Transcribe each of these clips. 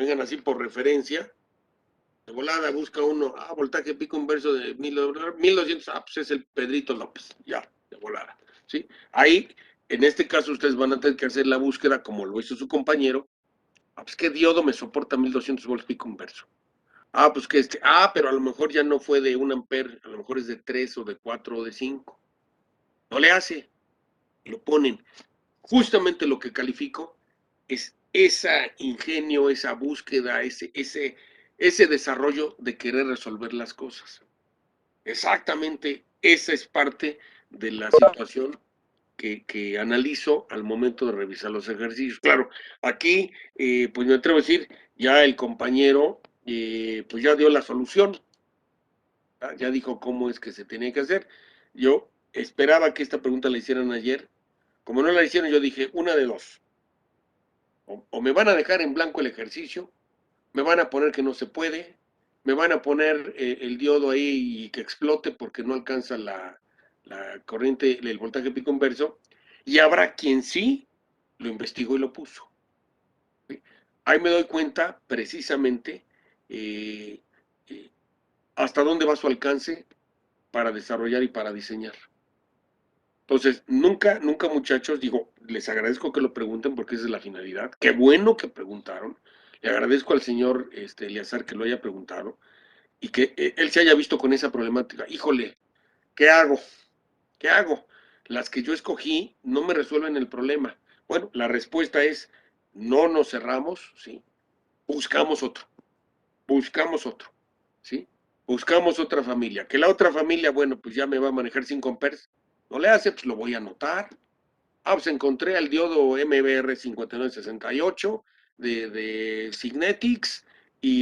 tengan así por referencia, de volada busca uno, voltaje pico inverso de 1200, pues es el Pedrito López, ya, de volada, ¿sí? Ahí, en este caso, ustedes van a tener que hacer la búsqueda como lo hizo su compañero. Pues ¿qué diodo me soporta 1200 volts pico inverso? Pues que pero a lo mejor ya no fue de 1 amper, a lo mejor es de 3 o de 4 o de 5. No le hace, lo ponen. Justamente lo que califico es ese ingenio, esa búsqueda, ese desarrollo de querer resolver las cosas. Exactamente, esa es parte de la situación que analizo al momento de revisar los ejercicios. Claro, aquí, pues me atrevo a decir, ya el compañero, pues ya dio la solución, ya dijo cómo es que se tenía que hacer. Yo esperaba que esta pregunta la hicieran ayer. Como no la hicieron, yo dije, una de dos. O me van a dejar en blanco el ejercicio, me van a poner que no se puede, me van a poner el diodo ahí y que explote porque no alcanza la corriente, el voltaje pico inverso, y habrá quien sí lo investigó y lo puso. ¿Sí? Ahí me doy cuenta precisamente eh, eh, hasta dónde va su alcance para desarrollar y para diseñar. Entonces, nunca, nunca muchachos, digo, les agradezco que lo pregunten porque esa es la finalidad. Qué bueno que preguntaron. Le agradezco al señor Eleazar que lo haya preguntado y que él se haya visto con esa problemática. Híjole, ¿qué hago? ¿Qué hago? Las que yo escogí no me resuelven el problema. Bueno, la respuesta es, no nos cerramos, ¿sí? Buscamos otro, ¿sí? Buscamos otra familia. Que la otra familia, bueno, pues ya me va a manejar 5 amperes. No le hace, pues lo voy a anotar. Pues encontré al diodo MBR 5968 de Signetics,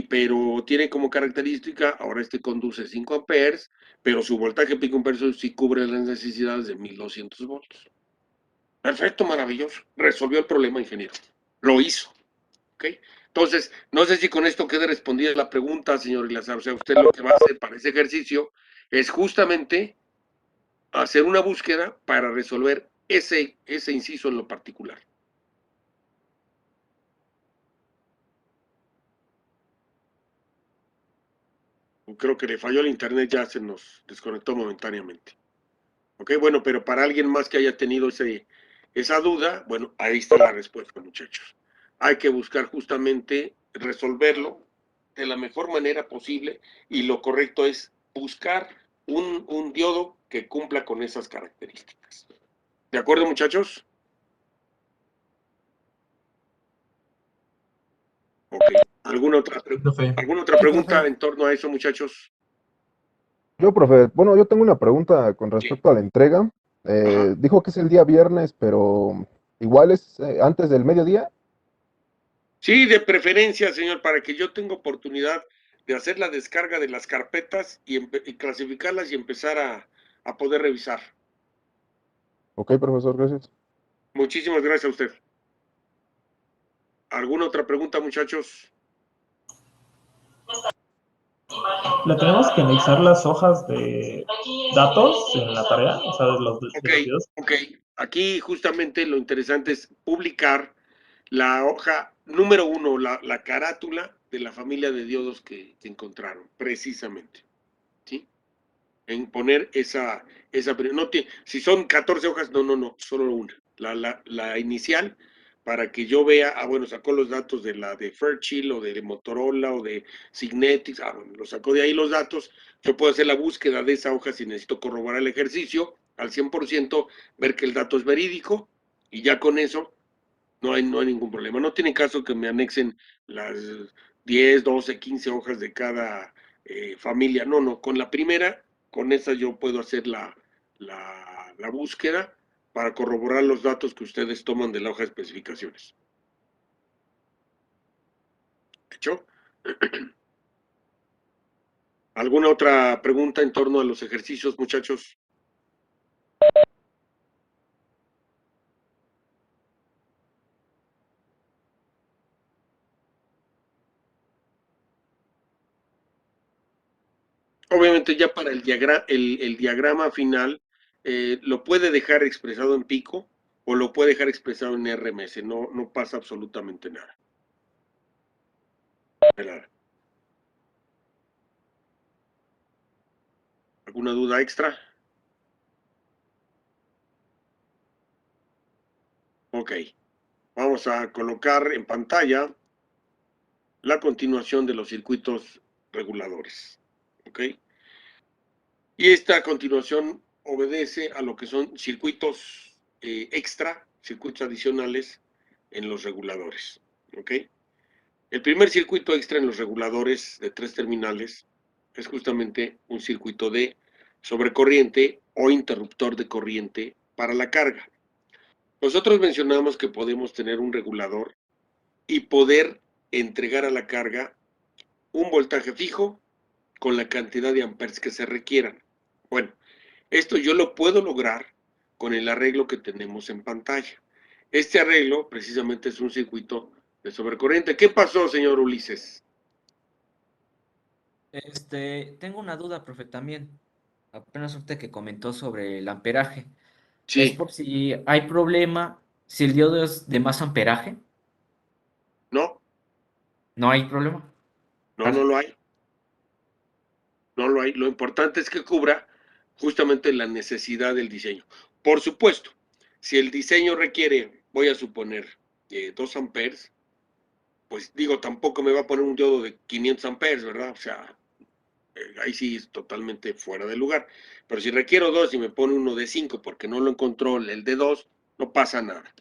pero tiene como característica, ahora conduce 5 amperes, pero su voltaje pico inverso sí cubre las necesidades de 1200 volts. Perfecto, maravilloso. Resolvió el problema, ingeniero. Lo hizo. ¿Ok? Entonces, no sé si con esto quede respondida la pregunta, señor Eleazar. O sea, usted lo que va a hacer para ese ejercicio es justamente hacer una búsqueda para resolver ese inciso en lo particular. Creo que le falló el internet, ya se nos desconectó momentáneamente. Ok, bueno, pero para alguien más que haya tenido esa duda, bueno, ahí está la respuesta, muchachos. Hay que buscar justamente resolverlo de la mejor manera posible y lo correcto es buscar un diodo que cumpla con esas características. ¿De acuerdo, muchachos? Ok. ¿Alguna otra pregunta en torno a eso, muchachos? Profe, bueno, yo tengo una pregunta con Sí. respecto a la entrega. Ajá. Dijo que es el día viernes, pero igual es antes del mediodía. Sí, de preferencia, señor, para que yo tenga oportunidad de hacer la descarga de las carpetas y clasificarlas y empezar a poder revisar. Ok, profesor, gracias. Muchísimas gracias a usted. ¿Alguna otra pregunta, muchachos? ¿Le tenemos que anexar las hojas de datos en la tarea? O sea, de los videos. Ok. Aquí justamente lo interesante es publicar la hoja número 1, la carátula de la familia de diodos que encontraron, precisamente. ¿Sí? En poner no si son 14 hojas, no, solo una. La inicial, para que yo vea, bueno, sacó los datos de la de Fairchild o de Motorola o de Signetics, bueno, lo sacó de ahí los datos, yo puedo hacer la búsqueda de esa hoja si necesito corroborar el ejercicio al 100%, ver que el dato es verídico y ya con eso no hay ningún problema. No tiene caso que me anexen las 10, 12, 15 hojas de cada familia. No, con la primera, con esa yo puedo hacer la búsqueda para corroborar los datos que ustedes toman de la hoja de especificaciones. ¿Hecho? ¿Alguna otra pregunta en torno a los ejercicios, muchachos? Obviamente ya para el diagrama final lo puede dejar expresado en pico o lo puede dejar expresado en RMS, no pasa absolutamente nada. Nada. ¿Alguna duda extra? Ok. Vamos a colocar en pantalla la continuación de los circuitos reguladores. ¿Ok? Y esta continuación obedece a lo que son circuitos extra, circuitos adicionales en los reguladores. ¿Ok? El primer circuito extra en los reguladores de 3 terminales es justamente un circuito de sobrecorriente o interruptor de corriente para la carga. Nosotros mencionamos que podemos tener un regulador y poder entregar a la carga un voltaje fijo con la cantidad de amperes que se requieran. Bueno, esto yo lo puedo lograr con el arreglo que tenemos en pantalla. Este arreglo precisamente es un circuito de sobrecorriente. ¿Qué pasó, señor Ulises? Tengo una duda, profe, también. Apenas ahorita que comentó sobre el amperaje. Es Sí, por si hay problema, si el diodo es de más amperaje, no, no hay problema. no lo hay. No lo hay. Lo importante es que cubra justamente la necesidad del diseño. Por supuesto, si el diseño requiere, voy a suponer, 2 amperes, pues digo, tampoco me va a poner un diodo de 500 amperes, ¿verdad? O sea, ahí sí es totalmente fuera de lugar. Pero si requiero 2 y me pone uno de 5 porque no lo encontró el de 2, no pasa nada.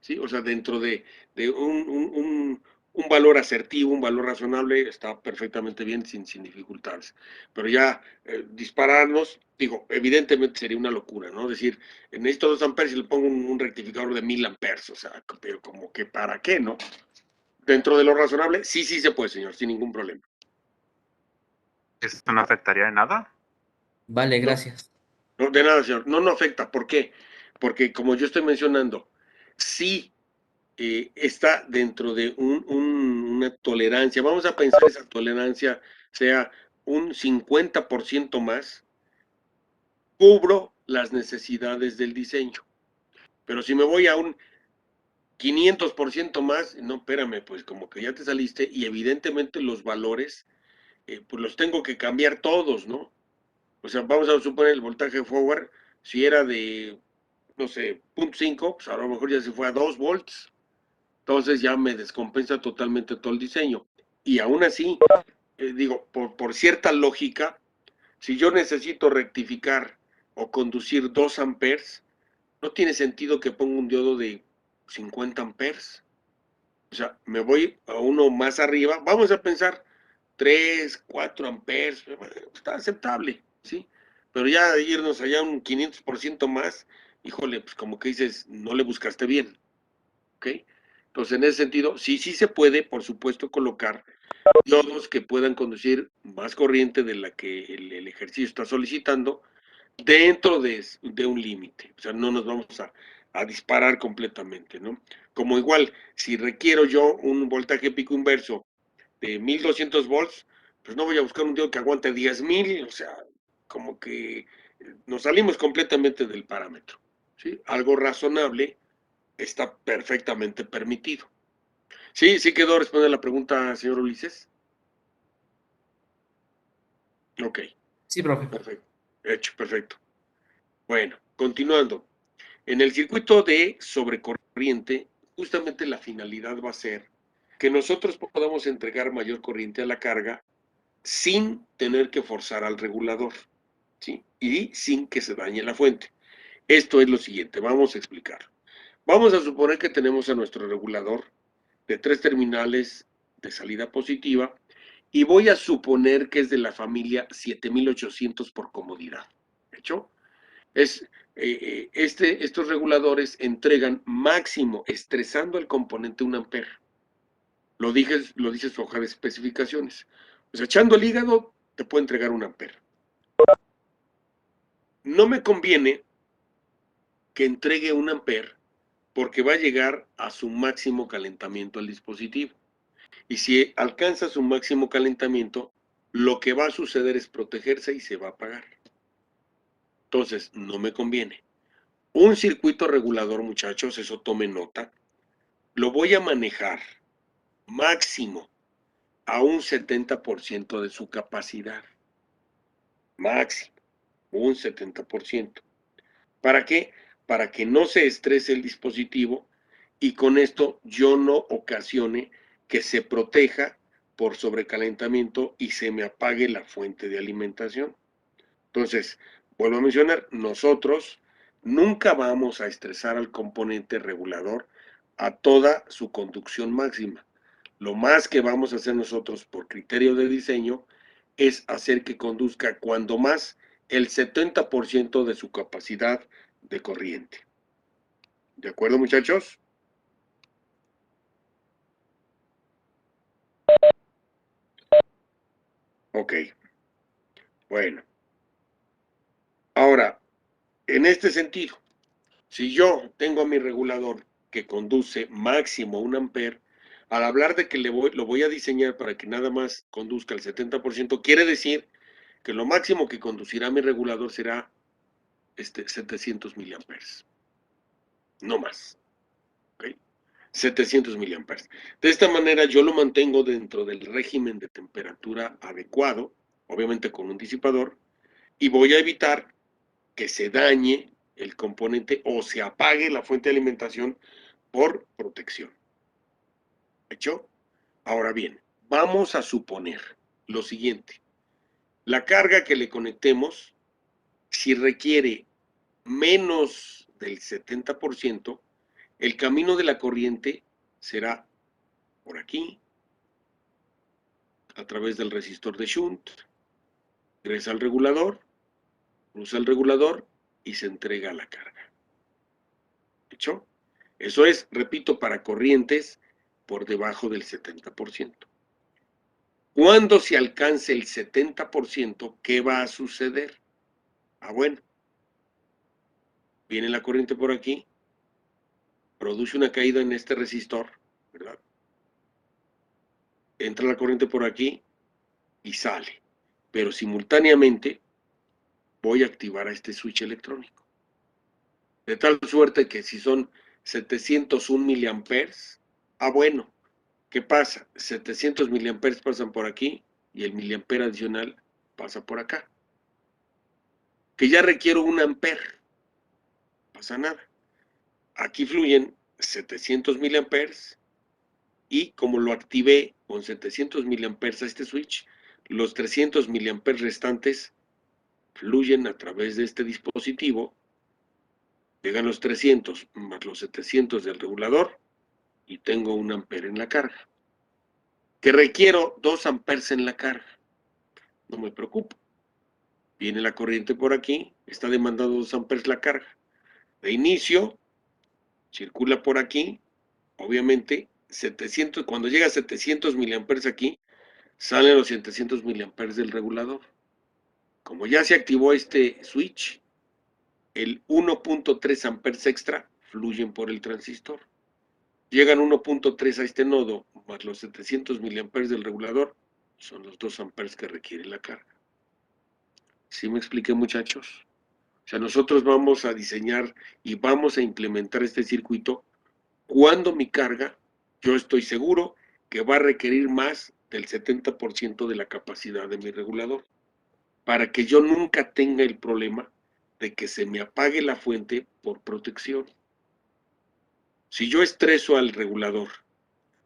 ¿Sí? O sea, dentro de un valor asertivo, un valor razonable, está perfectamente bien sin dificultades. Pero ya dispararnos, digo, evidentemente sería una locura, ¿no? Decir, necesito 2 amperes y le pongo un rectificador de 1000 amperes, o sea, pero como que para qué, ¿no? Dentro de lo razonable, sí se puede, señor, sin ningún problema. ¿Esto no afectaría en nada? Vale, No, gracias. no, de nada, señor. No afecta. ¿Por qué? Porque como yo estoy mencionando, sí está dentro de una tolerancia. Vamos a pensar esa tolerancia sea un 50% más, cubro las necesidades del diseño. Pero si me voy a un 500% más, no, espérame, pues como que ya te saliste y evidentemente los valores, pues los tengo que cambiar todos, ¿no? O sea, vamos a suponer el voltaje forward, si era de, no sé, 0.5, pues a lo mejor ya se fue a 2 volts. Entonces ya me descompensa totalmente todo el diseño. Y aún así, digo, por cierta lógica, si yo necesito rectificar o conducir 2 amperes, no tiene sentido que ponga un diodo de 50 amperes. O sea, me voy a uno más arriba. Vamos a pensar 3, 4 amperes, está aceptable, ¿sí? Pero ya irnos allá un 500% más, híjole, pues como que dices, no le buscaste bien, ¿ok? Entonces, en ese sentido, sí se puede, por supuesto, colocar diodos que puedan conducir más corriente de la que el ejercicio está solicitando dentro de un límite. O sea, no nos vamos a disparar completamente, ¿no? Como igual, si requiero yo un voltaje pico inverso de 1200 volts, pues no voy a buscar un diodo que aguante 10,000, o sea, como que nos salimos completamente del parámetro, ¿sí? Algo razonable está perfectamente permitido. Sí quedó responder la pregunta, señor Ulises. Ok, Sí, profe. perfecto. Hecho, perfecto. Bueno, continuando. En el circuito de sobrecorriente, justamente la finalidad va a ser que nosotros podamos entregar mayor corriente a la carga sin tener que forzar al regulador, ¿sí? Y sin que se dañe la fuente. Esto es lo siguiente, vamos a explicarlo. Vamos a suponer que tenemos a nuestro regulador de 3 terminales de salida positiva y voy a suponer que es de la familia 7800 por comodidad. ¿Hecho? Estos reguladores entregan máximo, estresando al componente 1 ampere. Lo dice su hoja de especificaciones. O sea, echando el hígado, te puede entregar 1 ampere. No me conviene que entregue 1 ampere porque va a llegar a su máximo calentamiento el dispositivo. Y si alcanza su máximo calentamiento, lo que va a suceder es protegerse y se va a apagar. Entonces, no me conviene. Un circuito regulador, muchachos, eso tome nota, lo voy a manejar máximo a un 70% de su capacidad máxima, un 70%. ¿Para qué? Para que no se estrese el dispositivo y con esto yo no ocasione que se proteja por sobrecalentamiento y se me apague la fuente de alimentación. Entonces, vuelvo a mencionar, nosotros nunca vamos a estresar al componente regulador a toda su conducción máxima. Lo más que vamos a hacer nosotros por criterio de diseño es hacer que conduzca cuando más el 70% de su capacidad de corriente. ¿De acuerdo, muchachos? Ok. Bueno. Ahora, en este sentido, si yo tengo a mi regulador que conduce máximo 1 ampere, al hablar de que lo voy a diseñar para que nada más conduzca el 70%, quiere decir que lo máximo que conducirá mi regulador será 700 miliamperes. No más. ¿Okay? 700 miliamperes. De esta manera yo lo mantengo dentro del régimen de temperatura adecuado, obviamente con un disipador, y voy a evitar que se dañe el componente o se apague la fuente de alimentación por protección. ¿Hecho? Ahora bien, vamos a suponer lo siguiente. La carga que le conectemos, si requiere menos del 70%, el camino de la corriente será por aquí, a través del resistor de shunt, ingresa al regulador, usa el regulador y se entrega a la carga. ¿Hecho? Eso es, repito, para corrientes por debajo del 70%. Cuando se alcance el 70%, ¿qué va a suceder? Ah, bueno, viene la corriente por aquí, produce una caída en este resistor, ¿verdad? Entra la corriente por aquí y sale. Pero simultáneamente voy a activar a este switch electrónico. De tal suerte que si son 701 miliamperes, ah, bueno, ¿qué pasa? 700 miliamperes pasan por aquí y el miliampere adicional pasa por acá. Que ya requiero 1 ampere. Pasa nada. Aquí fluyen 700 miliamperes y como lo activé con 700 miliamperes a este switch, los 300 miliamperes restantes fluyen a través de este dispositivo, llegan los 300 más los 700 del regulador y tengo 1 ampere en la carga. Que requiero 2 amperes en la carga. No me preocupo. Viene la corriente por aquí, está demandando 2 amperes la carga. De inicio, circula por aquí, obviamente, 700, cuando llega a 700 miliamperes aquí, salen los 700 miliamperes del regulador. Como ya se activó este switch, el 1.3 amperes extra fluyen por el transistor. Llegan 1.3 a este nodo, más los 700 miliamperes del regulador, son los 2 amperes que requiere la carga. ¿Sí me expliqué, muchachos? O sea, nosotros vamos a diseñar y vamos a implementar este circuito cuando mi carga, yo estoy seguro que va a requerir más del 70% de la capacidad de mi regulador, para que yo nunca tenga el problema de que se me apague la fuente por protección. Si yo estreso al regulador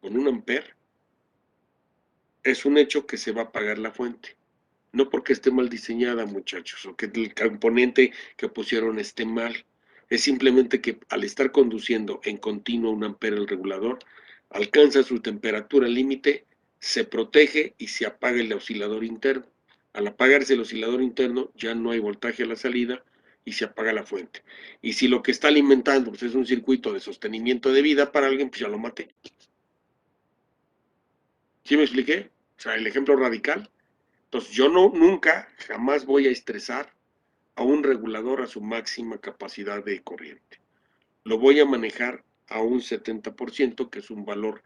con 1 ampere, es un hecho que se va a apagar la fuente. No porque esté mal diseñada, muchachos, o que el componente que pusieron esté mal. Es simplemente que al estar conduciendo en continuo 1 ampere el regulador, alcanza su temperatura límite, se protege y se apaga el oscilador interno. Al apagarse el oscilador interno, ya no hay voltaje a la salida y se apaga la fuente. Y si lo que está alimentando pues, es un circuito de sostenimiento de vida para alguien, pues ya lo maté. ¿Sí me expliqué? O sea, el ejemplo radical. Entonces, yo nunca, jamás voy a estresar a un regulador a su máxima capacidad de corriente. Lo voy a manejar a un 70%, que es un valor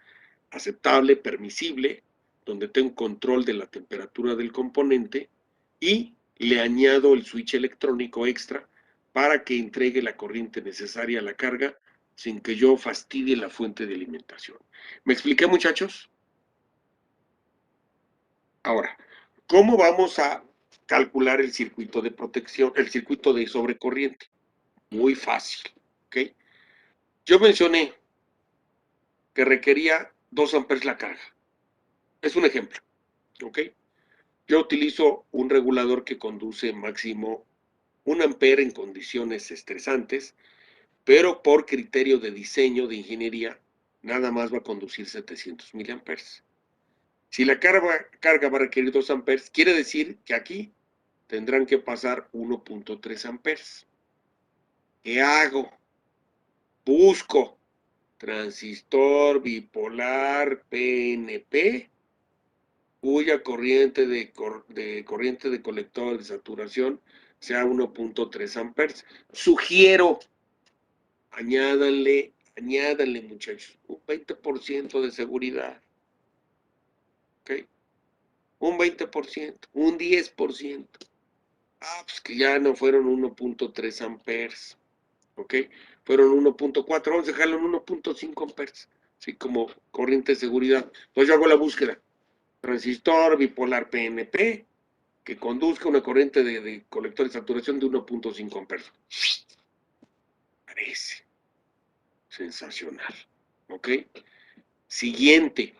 aceptable, permisible, donde tengo control de la temperatura del componente y le añado el switch electrónico extra para que entregue la corriente necesaria a la carga sin que yo fastidie la fuente de alimentación. ¿Me expliqué, muchachos? Ahora, ¿cómo vamos a calcular el circuito de protección, el circuito de sobrecorriente? Muy fácil, ¿ok? Yo mencioné que requería 2 amperes la carga. Es un ejemplo, ¿ok? Yo utilizo un regulador que conduce máximo 1 ampere en condiciones estresantes, pero por criterio de diseño de ingeniería, nada más va a conducir 700 miliamperes. Si la carga va a requerir 2 amperes, quiere decir que aquí tendrán que pasar 1.3 amperes. ¿Qué hago? Busco transistor bipolar PNP, cuya corriente de colector de saturación sea 1.3 amperes. Sugiero, añádanle muchachos, un 20% de seguridad. ¿Ok? Un 20%, un 10%. Pues que ya no fueron 1.3 amperes. ¿Ok? Fueron 1.4, vamos a dejarlo en 1.5 amperes. Así como corriente de seguridad. Entonces yo hago la búsqueda. Transistor bipolar PNP que conduzca una corriente de colector de saturación de 1.5 amperes. Parece sensacional. ¿Ok? Siguiente.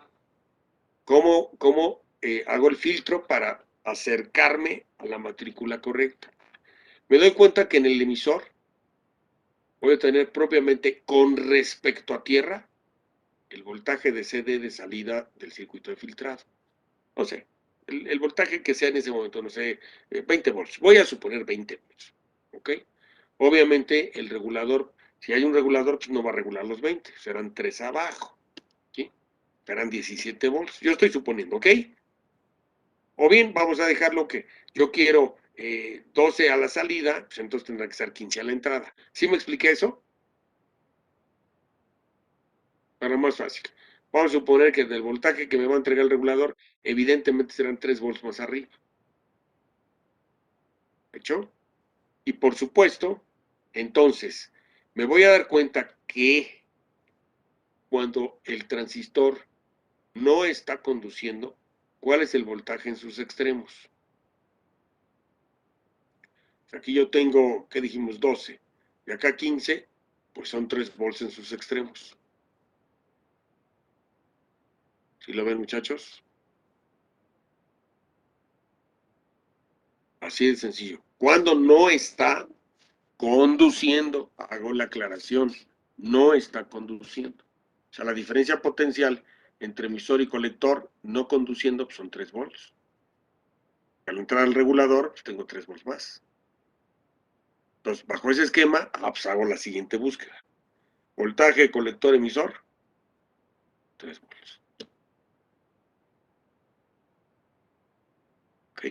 ¿Cómo hago el filtro para acercarme a la matrícula correcta? Me doy cuenta que en el emisor voy a tener propiamente con respecto a tierra el voltaje de CD de salida del circuito de filtrado. No sé, el voltaje que sea en ese momento, no sé, 20 volts. Voy a suponer 20 volts. ¿Ok? Obviamente el regulador, si hay un regulador, pues no va a regular los 20, serán 3 abajo. ¿Sí? Serán 17 volts. Yo estoy suponiendo, ¿ok? O bien vamos a dejarlo que yo quiero 12 a la salida, pues entonces tendrá que ser 15 a la entrada. ¿Sí me expliqué eso? Para más fácil. Vamos a suponer que del voltaje que me va a entregar el regulador, evidentemente serán 3 volts más arriba. ¿Hecho? Y por supuesto, entonces, me voy a dar cuenta que cuando el transistor no está conduciendo, ¿cuál es el voltaje en sus extremos? Aquí yo tengo, ¿qué dijimos? 12. Y acá 15, pues son 3 volts en sus extremos. ¿Sí lo ven, muchachos? Así de sencillo. Cuando no está conduciendo, hago la aclaración, no está conduciendo. O sea, la diferencia potencial entre emisor y colector no conduciendo pues son 3 volts. Al entrar al regulador, pues tengo 3 volts más. Entonces, bajo ese esquema, pues hago la siguiente búsqueda. Voltaje colector emisor, 3 volts. Ok.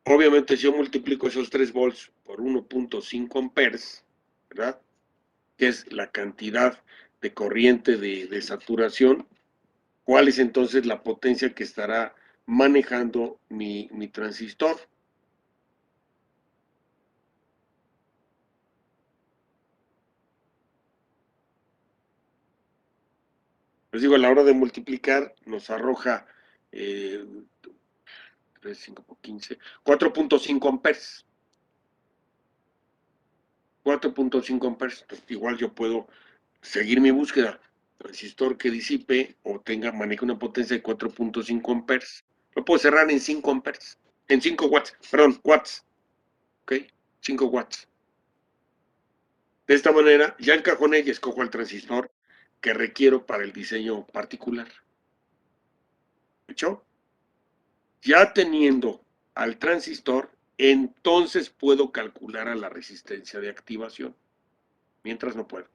Obviamente, si yo multiplico esos 3 volts por 1.5 amperes, ¿verdad? Que es la cantidad de corriente de saturación, ¿cuál es entonces la potencia que estará manejando mi transistor? Les digo, a la hora de multiplicar nos arroja 3, 5 por 15, 4.5 amperes. 4.5 amperes. Entonces, igual yo puedo seguir mi búsqueda. Transistor que disipe o maneje una potencia de 4.5 amperes. Lo puedo cerrar en 5 amperes. En 5 watts, perdón, watts. ¿Ok? 5 watts. De esta manera, ya encajoné y escojo el transistor que requiero para el diseño particular. ¿Hecho? Ya teniendo al transistor, entonces puedo calcular a la resistencia de activación. Mientras no puedo.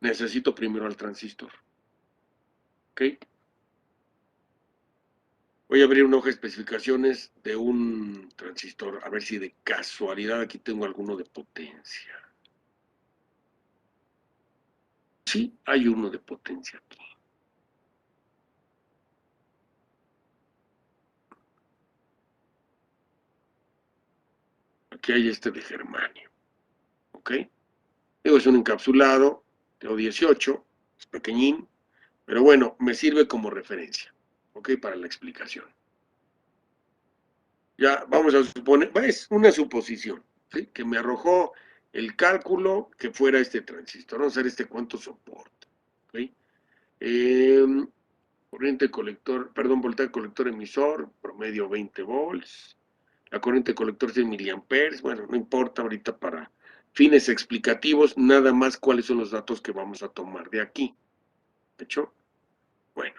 Necesito primero al transistor. ¿Ok? Voy a abrir una hoja de especificaciones de un transistor, a ver si de casualidad aquí tengo alguno de potencia. Sí, hay uno de potencia aquí. Aquí hay este de germanio. ¿Ok? Digo, es un encapsulado, tengo 18, es pequeñín, pero bueno, me sirve como referencia, ¿ok? Para la explicación. Ya vamos a suponer, es una suposición, ¿sí? Que me arrojó el cálculo que fuera este transistor. Vamos a ver cuánto soporta. ¿Okay? Corriente colector, perdón, voltaje colector emisor, promedio 20 volts. La corriente colector 100 miliamperes. Bueno, no importa ahorita para fines explicativos, nada más cuáles son los datos que vamos a tomar de aquí. ¿De hecho? Bueno.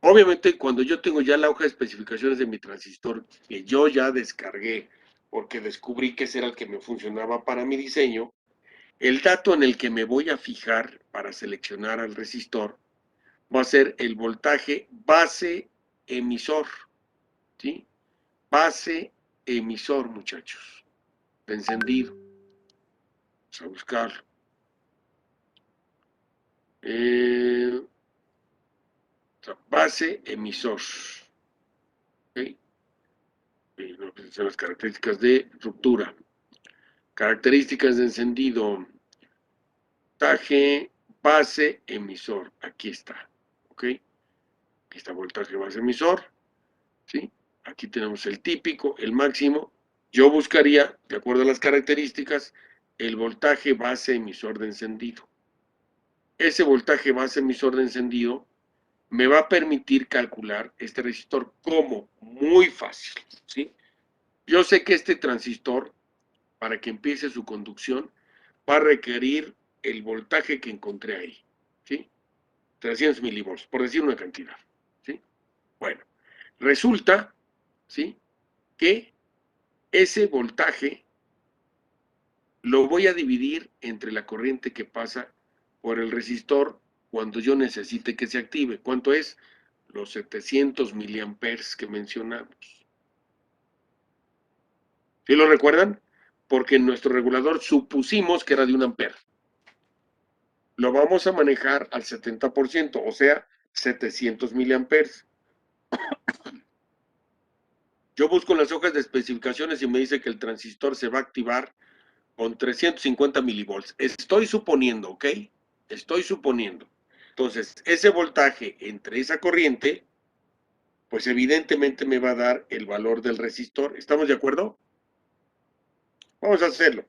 Obviamente, cuando yo tengo ya la hoja de especificaciones de mi transistor, que yo ya descargué, porque descubrí que ese era el que me funcionaba para mi diseño, el dato en el que me voy a fijar para seleccionar al resistor va a ser el voltaje base emisor, ¿sí? Base emisor, muchachos, de encendido. Vamos a buscarlo. Base emisor. ¿Okay? Son las características de ruptura. Características de encendido. Voltaje base emisor. Aquí está. ¿Ok? Aquí está voltaje base emisor. ¿Sí? Aquí tenemos el típico, el máximo. Yo buscaría, de acuerdo a las características, el voltaje base emisor de encendido. Ese voltaje base emisor de encendido me va a permitir calcular este resistor. ¿Cómo? Muy fácil. ¿Sí? Yo sé que este transistor, para que empiece su conducción, va a requerir el voltaje que encontré ahí, ¿sí? 300 milivolts, por decir una cantidad, ¿sí? Bueno, resulta, ¿sí? Que ese voltaje lo voy a dividir entre la corriente que pasa por el resistor cuando yo necesite que se active. ¿Cuánto es? Los 700 miliamperes que mencionamos. ¿Sí lo recuerdan? Porque en nuestro regulador supusimos que era de 1 ampere. Lo vamos a manejar al 70%, o sea, 700 miliamperes. Yo busco las hojas de especificaciones y me dice que el transistor se va a activar con 350 milivolts. Estoy suponiendo, ¿ok? Estoy suponiendo. Entonces, ese voltaje entre esa corriente, pues evidentemente me va a dar el valor del resistor. ¿Estamos de acuerdo? Vamos a hacerlo.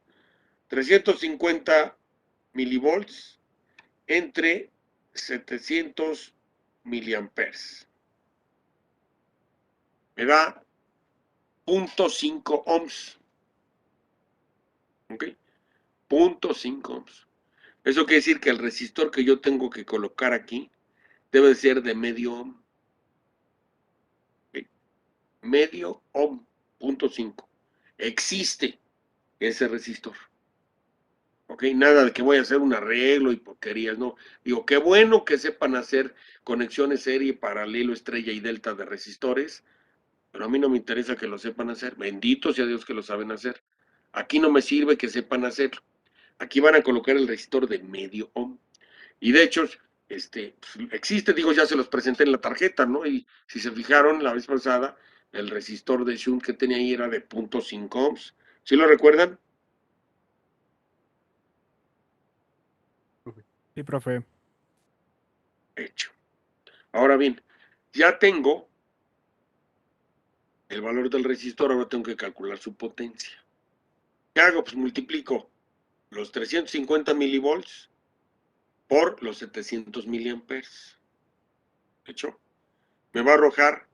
350 milivolts entre 700 miliamperes. Me da 0.5 ohms. ¿Ok? 0.5 ohms. Eso quiere decir que el resistor que yo tengo que colocar aquí debe ser de medio ohm. ¿Ok? Medio ohm, 0.5. Existe ese resistor. ¿Ok? Nada de que voy a hacer un arreglo y porquerías, no. Digo, qué bueno que sepan hacer conexiones serie, paralelo, estrella y delta de resistores, pero a mí no me interesa que lo sepan hacer. Bendito sea Dios que lo saben hacer. Aquí no me sirve que sepan hacerlo. Aquí van a colocar el resistor de medio ohm. Y de hecho, existe, digo, ya se los presenté en la tarjeta, ¿no? Y si se fijaron la vez pasada, el resistor de shunt que tenía ahí era de 0.5 ohms. ¿Sí lo recuerdan? Sí, profe. Hecho. Ahora bien, ya tengo el valor del resistor, ahora tengo que calcular su potencia. ¿Qué hago? Pues multiplico los 350 milivolts por los 700 miliamperes. ¿Hecho? Me va a arrojar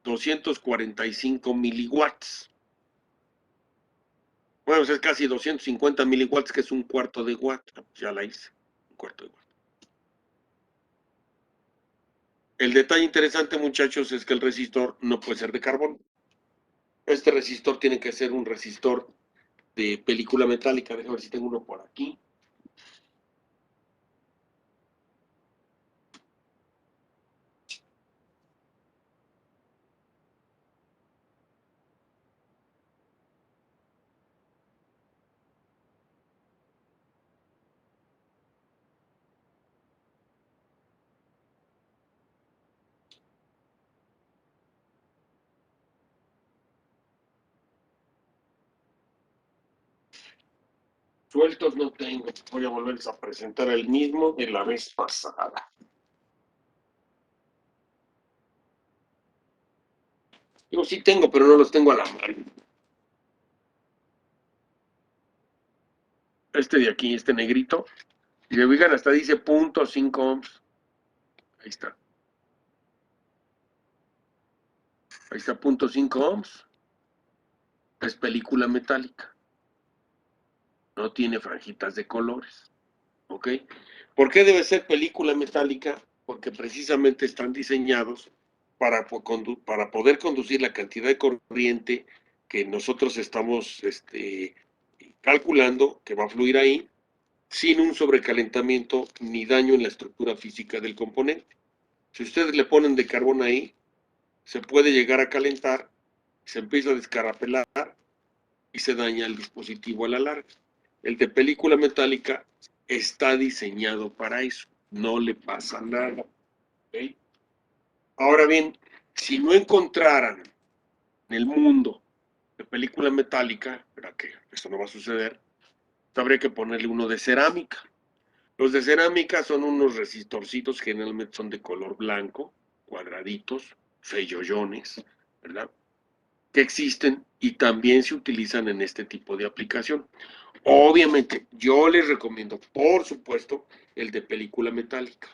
245 miliwatts. Bueno, pues es casi 250 miliwatts, que es un cuarto de watt. Ya la hice, un cuarto de watt. El detalle interesante, muchachos, es que el resistor no puede ser de carbón. Este resistor tiene que ser un resistor de película metálica. Déjame ver si tengo uno por aquí. Sueltos no tengo. Voy a volverles a presentar el mismo de la vez pasada. Yo sí tengo, pero no los tengo a la mano. Este de aquí, este negrito. Si se fijan, hasta dice 0.5 ohms. Ahí está. Ahí está 0.5 ohms. Es película metálica. No tiene franjitas de colores. ¿Ok? ¿Por qué debe ser película metálica? Porque precisamente están diseñados para poder conducir la cantidad de corriente que nosotros estamos calculando que va a fluir ahí sin un sobrecalentamiento ni daño en la estructura física del componente. Si ustedes le ponen de carbón ahí, se puede llegar a calentar, se empieza a descarapelar y se daña el dispositivo a la larga. El de película metálica está diseñado para eso, no le pasa nada. ¿Okay? Ahora bien, si no encontraran en el mundo de película metálica, ¿verdad que esto no va a suceder? Habría que ponerle uno de cerámica. Los de cerámica son unos resistorcitos, generalmente son de color blanco, cuadraditos, feyollones, ¿verdad? Que existen y también se utilizan en este tipo de aplicación. Obviamente, yo les recomiendo, por supuesto, el de película metálica,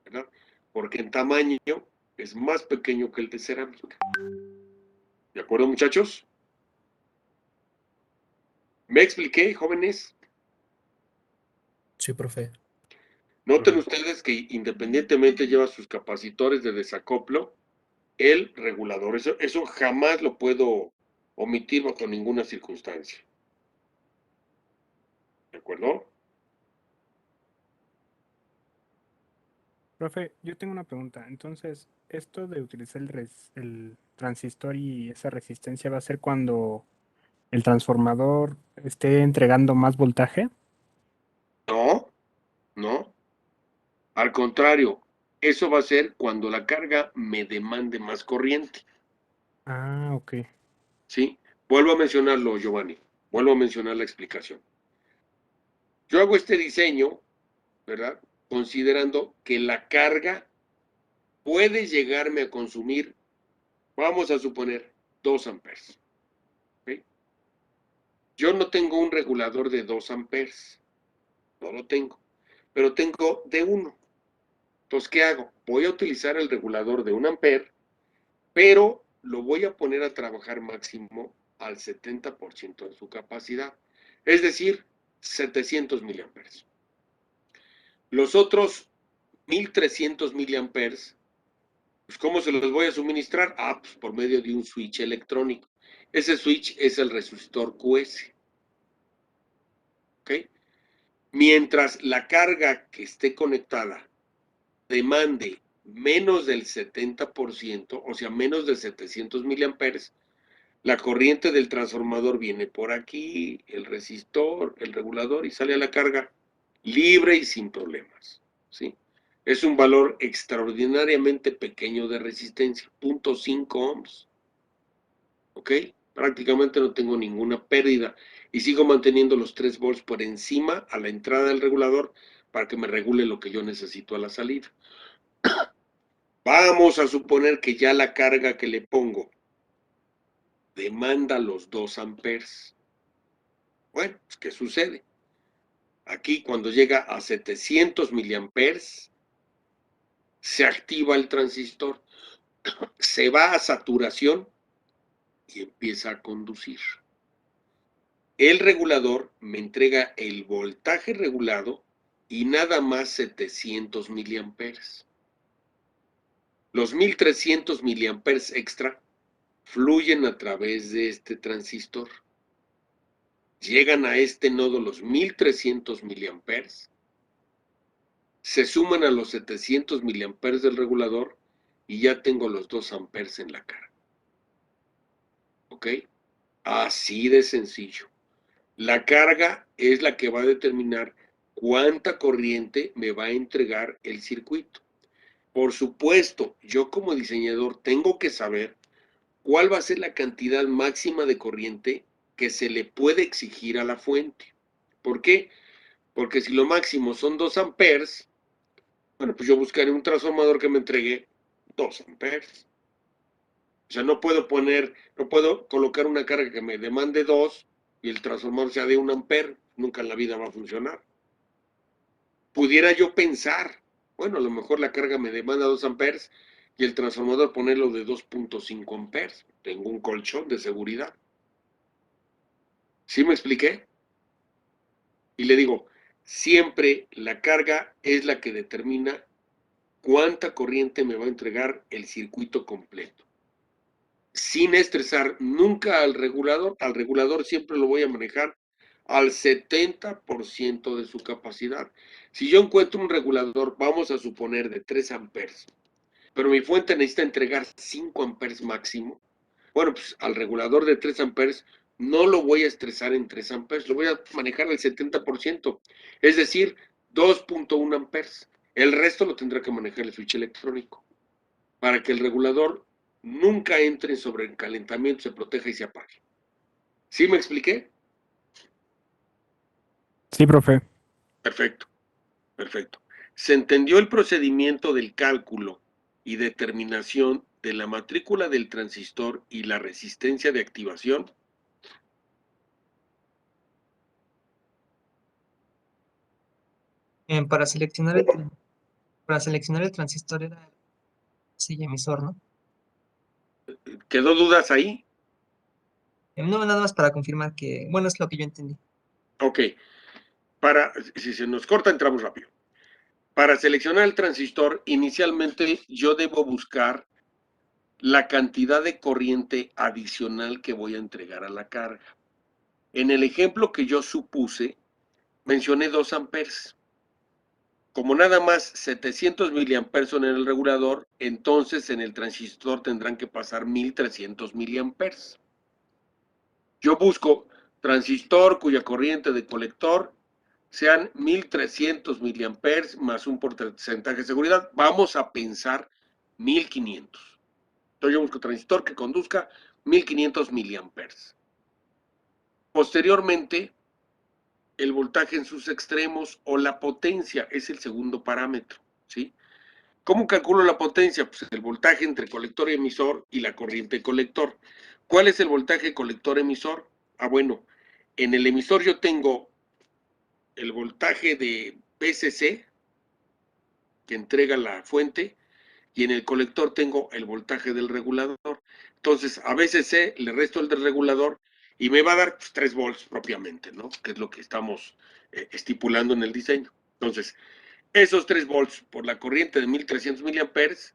¿verdad? Porque en tamaño es más pequeño que el de cerámica. ¿De acuerdo, muchachos? ¿Me expliqué, jóvenes? Sí, profe. Noten ustedes que independientemente lleva sus capacitores de desacoplo, el regulador. Eso jamás lo puedo omitir bajo ninguna circunstancia. ¿De acuerdo? Profe, yo tengo una pregunta. Entonces, ¿esto de utilizar el transistor y esa resistencia va a ser cuando el transformador esté entregando más voltaje? No, no. Al contrario, eso va a ser cuando la carga me demande más corriente. Ah, ok. ¿Sí? Vuelvo a mencionarlo, Giovanni. Vuelvo a mencionar la explicación. Yo hago este diseño, ¿verdad? Considerando que la carga puede llegarme a consumir, vamos a suponer, 2 amperes. ¿Okay? Yo no tengo un regulador de 2 amperes. No lo tengo. Pero tengo de 1. Entonces, ¿qué hago? Voy a utilizar el regulador de 1 amper, pero lo voy a poner a trabajar máximo al 70% de su capacidad. Es decir, 700 miliamperes. Los otros 1300 miliamperes, pues ¿cómo se los voy a suministrar? Ah, pues por medio de un switch electrónico. Ese switch es el resistor QS. ¿Ok? Mientras la carga que esté conectada demande menos del 70%, o sea, menos de 700 miliamperes, la corriente del transformador viene por aquí, el resistor, el regulador, y sale a la carga libre y sin problemas. ¿Sí? Es un valor extraordinariamente pequeño de resistencia, 0.5 ohms. ¿Ok? Prácticamente no tengo ninguna pérdida y sigo manteniendo los 3 volts por encima a la entrada del regulador para que me regule lo que yo necesito a la salida. Vamos a suponer que ya la carga que le pongo demanda los 2 amperes. Bueno, pues, ¿qué sucede? Aquí cuando llega a 700 miliamperes, se activa el transistor, se va a saturación y empieza a conducir. El regulador me entrega el voltaje regulado y nada más 700 miliamperes. Los 1300 miliamperes extra fluyen a través de este transistor. Llegan a este nodo los 1300 miliamperes, se suman a los 700 miliamperes del regulador y ya tengo los 2 amperes en la carga. ¿Ok? Así de sencillo. La carga es la que va a determinar cuánta corriente me va a entregar el circuito. Por supuesto, yo como diseñador tengo que saber cuál va a ser la cantidad máxima de corriente que se le puede exigir a la fuente. ¿Por qué? Porque si lo máximo son 2 amperes, bueno, pues yo buscaré un transformador que me entregue 2 amperes. O sea, no puedo colocar una carga que me demande 2 y el transformador sea de 1 amper. Nunca en la vida va a funcionar. Pudiera yo pensar, bueno, a lo mejor la carga me demanda 2 amperes y el transformador ponerlo de 2.5 amperes. Tengo un colchón de seguridad. ¿Sí me expliqué? Y le digo, siempre la carga es la que determina cuánta corriente me va a entregar el circuito completo. Sin estresar nunca al regulador siempre lo voy a manejar al 70% de su capacidad. Si yo encuentro un regulador, vamos a suponer de 3 amperes, pero mi fuente necesita entregar 5 amperes máximo, bueno, pues al regulador de 3 amperes no lo voy a estresar en 3 amperes, lo voy a manejar al 70%, es decir, 2.1 amperes. El resto lo tendrá que manejar el switch electrónico, para que el regulador nunca entre en sobrecalentamiento, se proteja y se apague. ¿Sí me expliqué? Sí, profe. Perfecto, perfecto. ¿Se entendió el procedimiento del cálculo y determinación de la matrícula del transistor y la resistencia de activación? Para seleccionar el transistor era el sí, emisor, ¿no? ¿Quedó dudas ahí? No, nada más para confirmar que, bueno, es lo que yo entendí. Ok. Si se nos corta, entramos rápido. Para seleccionar el transistor, inicialmente yo debo buscar la cantidad de corriente adicional que voy a entregar a la carga. En el ejemplo que yo supuse, mencioné 2 amperes. Como nada más 700 miliamperes son en el regulador, entonces en el transistor tendrán que pasar 1300 miliamperes. Yo busco transistor cuya corriente de colector sean 1300 miliamperes más un porcentaje de seguridad. Vamos a pensar 1500. Entonces yo busco transistor que conduzca 1500 miliamperes. Posteriormente, el voltaje en sus extremos o la potencia es el segundo parámetro, ¿sí? ¿Cómo calculo la potencia? Pues el voltaje entre colector y emisor y la corriente colector. ¿Cuál es el voltaje colector-emisor? Bueno, en el emisor yo tengo el voltaje de VCC, que entrega la fuente, y en el colector tengo el voltaje del regulador. Entonces, a VCC le resto el del regulador y me va a dar pues, 3 volts propiamente, ¿no? Que es lo que estamos estipulando en el diseño. Entonces, esos 3 volts por la corriente de 1300 miliamperes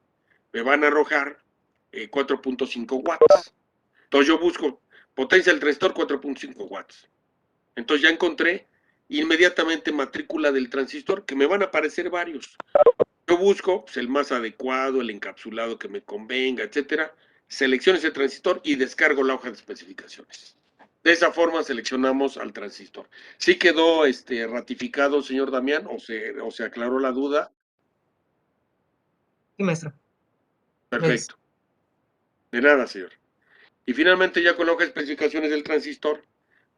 me van a arrojar 4.5 watts. Entonces yo busco potencia del transistor 4.5 watts. Entonces ya encontré inmediatamente matrícula del transistor, que me van a aparecer varios. Yo busco pues, el más adecuado, el encapsulado que me convenga, etcétera. Selecciono ese transistor y descargo la hoja de especificaciones. De esa forma seleccionamos al transistor. ¿Sí quedó ratificado, señor Damián, o se aclaró la duda? Sí, maestro. Gracias. Perfecto. De nada, señor. Y finalmente, ya con la hoja de especificaciones del transistor,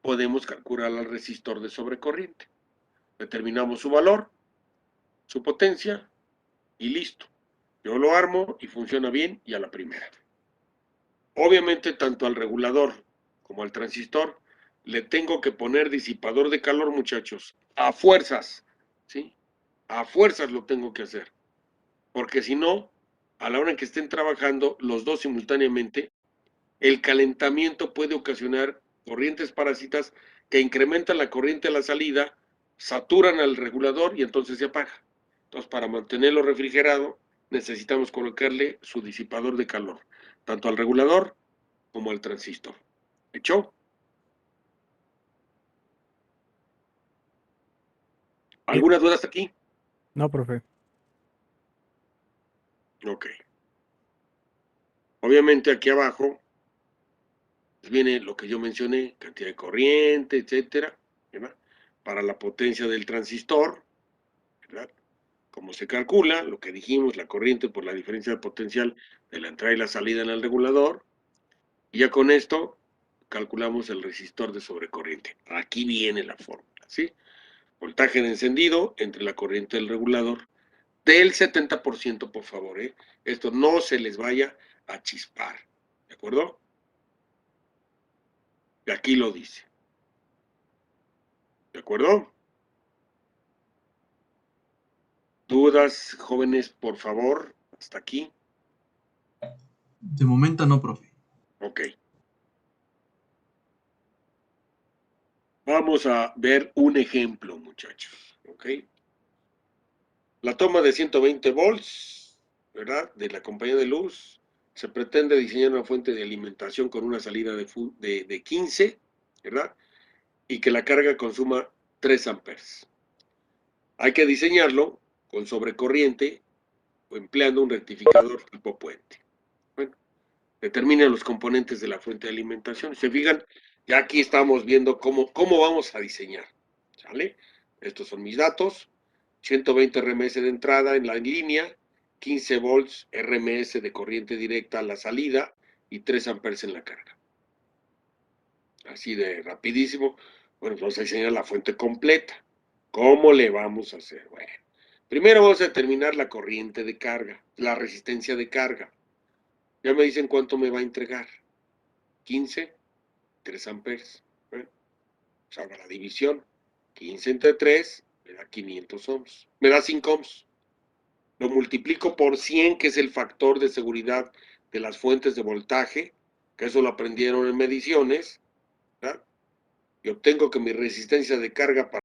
podemos calcular el resistor de sobrecorriente. Determinamos su valor, su potencia y listo. Yo lo armo y funciona bien y a la primera. Obviamente, tanto al regulador como al transistor, le tengo que poner disipador de calor, muchachos, a fuerzas, ¿sí? A fuerzas lo tengo que hacer. Porque si no, a la hora en que estén trabajando los dos simultáneamente, el calentamiento puede ocasionar corrientes parásitas que incrementan la corriente a la salida, saturan al regulador y entonces se apaga. Entonces, para mantenerlo refrigerado, necesitamos colocarle su disipador de calor, tanto al regulador como al transistor. ¿Hecho? ¿Alguna duda hasta aquí? No, profe. Ok. Obviamente aquí abajo viene lo que yo mencioné, cantidad de corriente, etcétera, ¿verdad? Para la potencia del transistor, ¿verdad? Como se calcula, lo que dijimos, la corriente por la diferencia de potencial de la entrada y la salida en el regulador, y ya con esto calculamos el resistor de sobrecorriente. Aquí viene la fórmula, ¿sí? Voltaje de encendido entre la corriente del regulador del 70%, por favor, ¿eh? Esto no se les vaya a chispar. ¿De acuerdo? Y aquí lo dice. ¿De acuerdo? ¿Dudas, jóvenes, por favor? Hasta aquí. De momento no, profe. Ok. Vamos a ver un ejemplo, muchachos. ¿Ok? La toma de 120 volts, ¿verdad? De la compañía de luz. Se pretende diseñar una fuente de alimentación con una salida de 15, ¿verdad? Y que la carga consuma 3 amperes. Hay que diseñarlo con sobrecorriente o empleando un rectificador tipo puente. Bueno, determina los componentes de la fuente de alimentación. Se fijan, ya aquí estamos viendo cómo vamos a diseñar. ¿Sale? Estos son mis datos. 120 RMS de entrada en la línea, 15 volts RMS de corriente directa a la salida y 3 amperes en la carga. Así de rapidísimo. Bueno, vamos a diseñar la fuente completa. ¿Cómo le vamos a hacer? Bueno, primero vamos a determinar la corriente de carga, la resistencia de carga. Ya me dicen cuánto me va a entregar. 15, 3 amperes. Bueno, pues haga la división. 15 entre 3 me da 500 ohms. Me da 5 ohms. Lo multiplico por 100, que es el factor de seguridad de las fuentes de voltaje, que eso lo aprendieron en mediciones, ¿verdad? Y obtengo que mi resistencia de carga para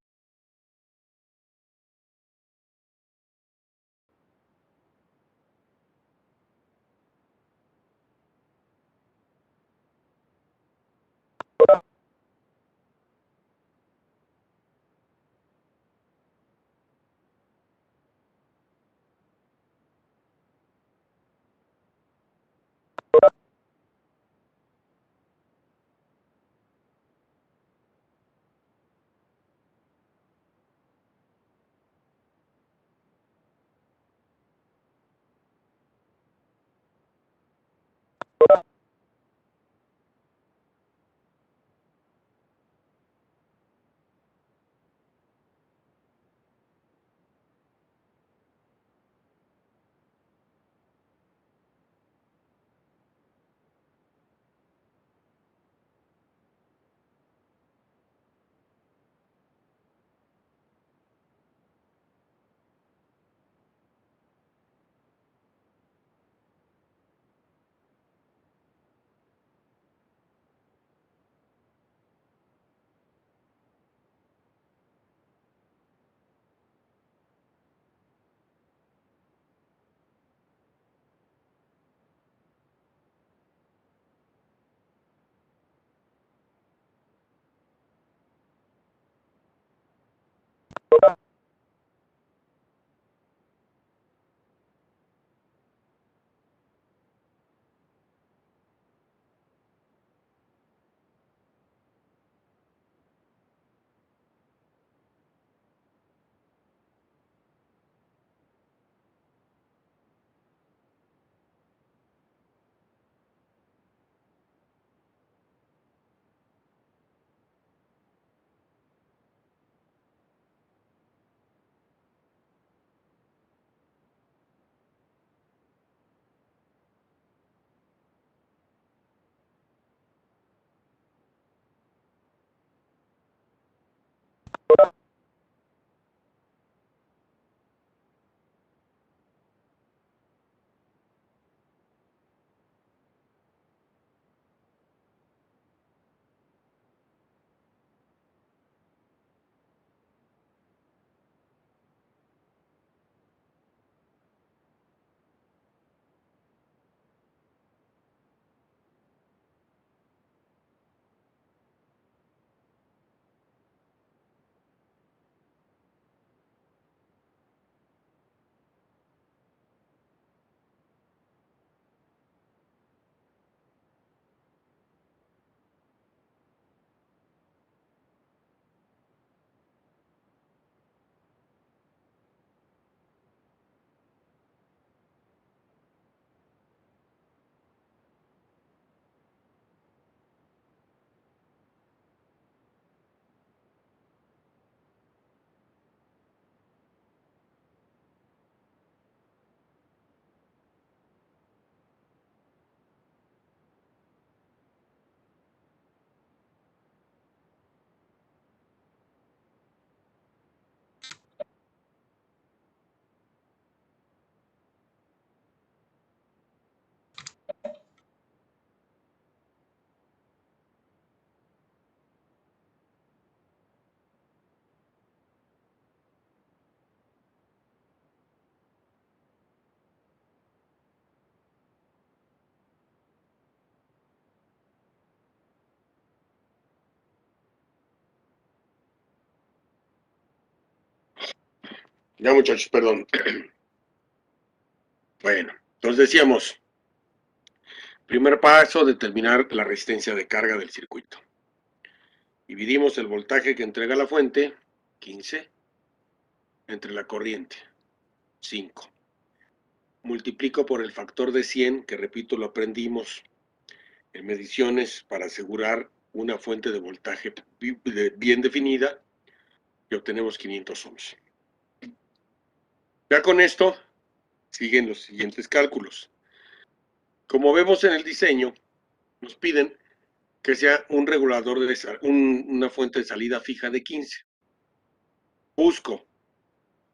Ya, muchachos, perdón. Bueno, entonces decíamos, primer paso, determinar la resistencia de carga del circuito. Dividimos el voltaje que entrega la fuente, 15, entre la corriente, 5. Multiplico por el factor de 100, que repito, lo aprendimos en mediciones para asegurar una fuente de voltaje bien definida, y obtenemos 500 ohms. Ya con esto, siguen los siguientes cálculos. Como vemos en el diseño, nos piden que sea un regulador de una fuente de salida fija de 15. Busco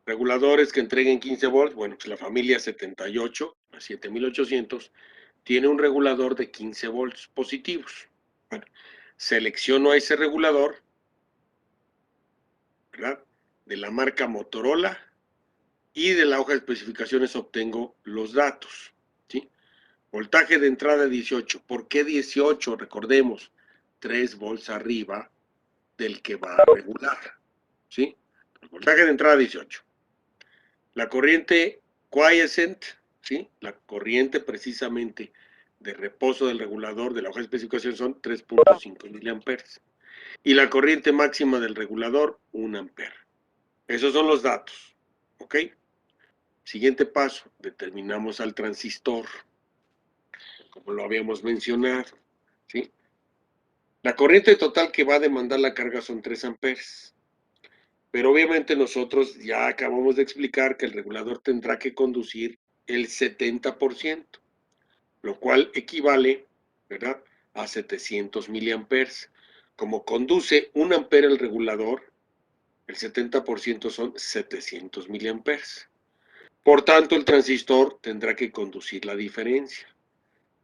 reguladores que entreguen 15 volts. Bueno, pues la familia 78 a 7800 tiene un regulador de 15 volts positivos. Bueno, selecciono a ese regulador, ¿verdad?, de la marca Motorola, y de la hoja de especificaciones obtengo los datos, ¿sí? Voltaje de entrada 18. ¿Por qué 18? Recordemos, 3 volts arriba del que va a regular, ¿sí? El voltaje de entrada 18. La corriente quiescent, ¿sí? La corriente precisamente de reposo del regulador de la hoja de especificación son 3.5 miliamperes. Y la corriente máxima del regulador, 1 ampere. Esos son los datos, ¿ok? Siguiente paso, determinamos al transistor, como lo habíamos mencionado, ¿sí? La corriente total que va a demandar la carga son 3 amperes. Pero obviamente nosotros ya acabamos de explicar que el regulador tendrá que conducir el 70%, lo cual equivale, ¿verdad?, a 700 miliamperes. Como conduce 1 ampere el regulador, el 70% son 700 miliamperes. Por tanto, el transistor tendrá que conducir la diferencia.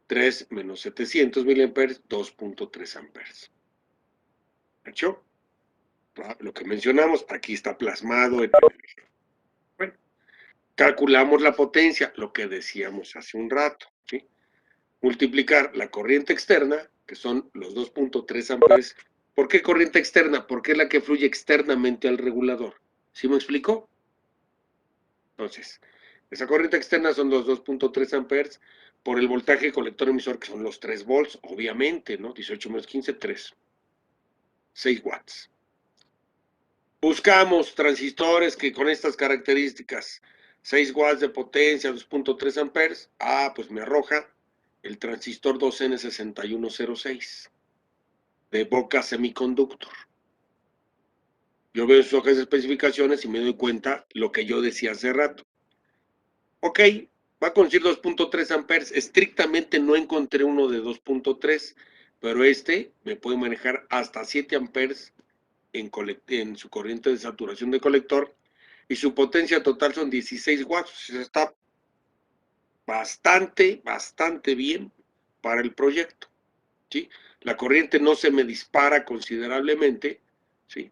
3 menos 700 miliamperes, 2.3 amperes. ¿Hecho? Lo que mencionamos, aquí está plasmado. Bueno, calculamos la potencia, lo que decíamos hace un rato, ¿sí? Multiplicar la corriente externa, que son los 2.3 amperes. ¿Por qué corriente externa? Porque es la que fluye externamente al regulador. ¿Sí me explico? Entonces, esa corriente externa son los 2.3 amperes por el voltaje colector emisor, que son los 3 volts, obviamente, ¿no? 18 menos 15, 3. 6 watts. Buscamos transistores que con estas características, 6 watts de potencia, 2.3 amperes, pues me arroja el transistor 2N6106 de Boca Semiconductor. Yo veo sus hojas de especificaciones y me doy cuenta lo que yo decía hace rato. Ok, va a conducir 2.3 amperes. Estrictamente no encontré uno de 2.3, pero este me puede manejar hasta 7 amperes en su corriente de saturación de colector, y su potencia total son 16 watts. Está bastante bien para el proyecto, ¿sí? La corriente no se me dispara considerablemente, ¿sí?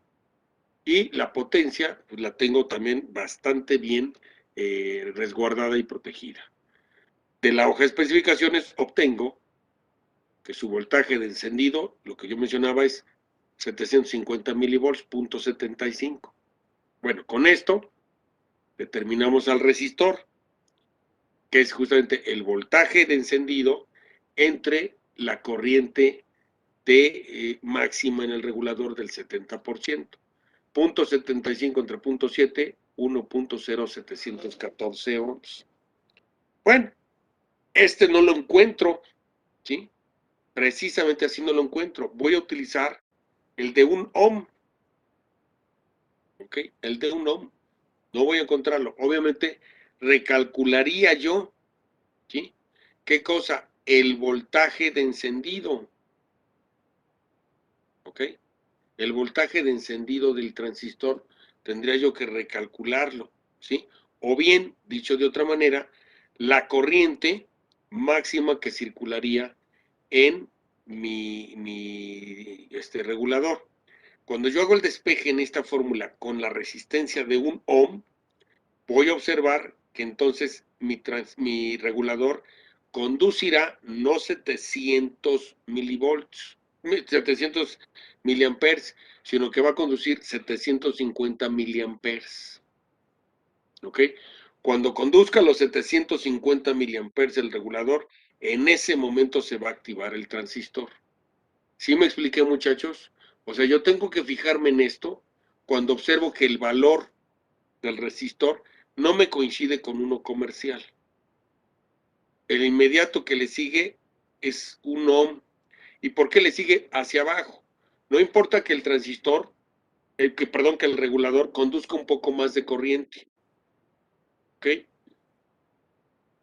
Y la potencia, pues, la tengo también bastante bien resguardada y protegida. De la hoja de especificaciones obtengo que su voltaje de encendido, lo que yo mencionaba, es 750 milivolts, punto 75. Bueno, con esto determinamos al resistor, que es justamente el voltaje de encendido entre la corriente de máxima en el regulador del 70%. Punto 75 entre punto 7, 1.0714 ohms. Bueno, este no lo encuentro, ¿sí? Precisamente así no lo encuentro. Voy a utilizar el de 1 ohm. ¿Ok? El de 1 ohm. No voy a encontrarlo. Obviamente, recalcularía yo, ¿sí? ¿Qué cosa? El voltaje de encendido. ¿Ok? El voltaje de encendido del transistor tendría yo que recalcularlo, ¿sí? O bien, dicho de otra manera, la corriente máxima que circularía en mi regulador. Cuando yo hago el despeje en esta fórmula con la resistencia de 1 ohm, voy a observar que entonces mi regulador conducirá no 700 milivolts, 700 miliamperes, sino que va a conducir 750 miliamperes. ¿Ok? Cuando conduzca los 750 miliamperes el regulador, en ese momento se va a activar el transistor. ¿Sí me expliqué, muchachos? O sea, yo tengo que fijarme en esto cuando observo que el valor del resistor no me coincide con uno comercial. El inmediato que le sigue es un ohm. ¿Y por qué le sigue hacia abajo? No importa que el transistor, que el regulador conduzca un poco más de corriente. ¿Ok?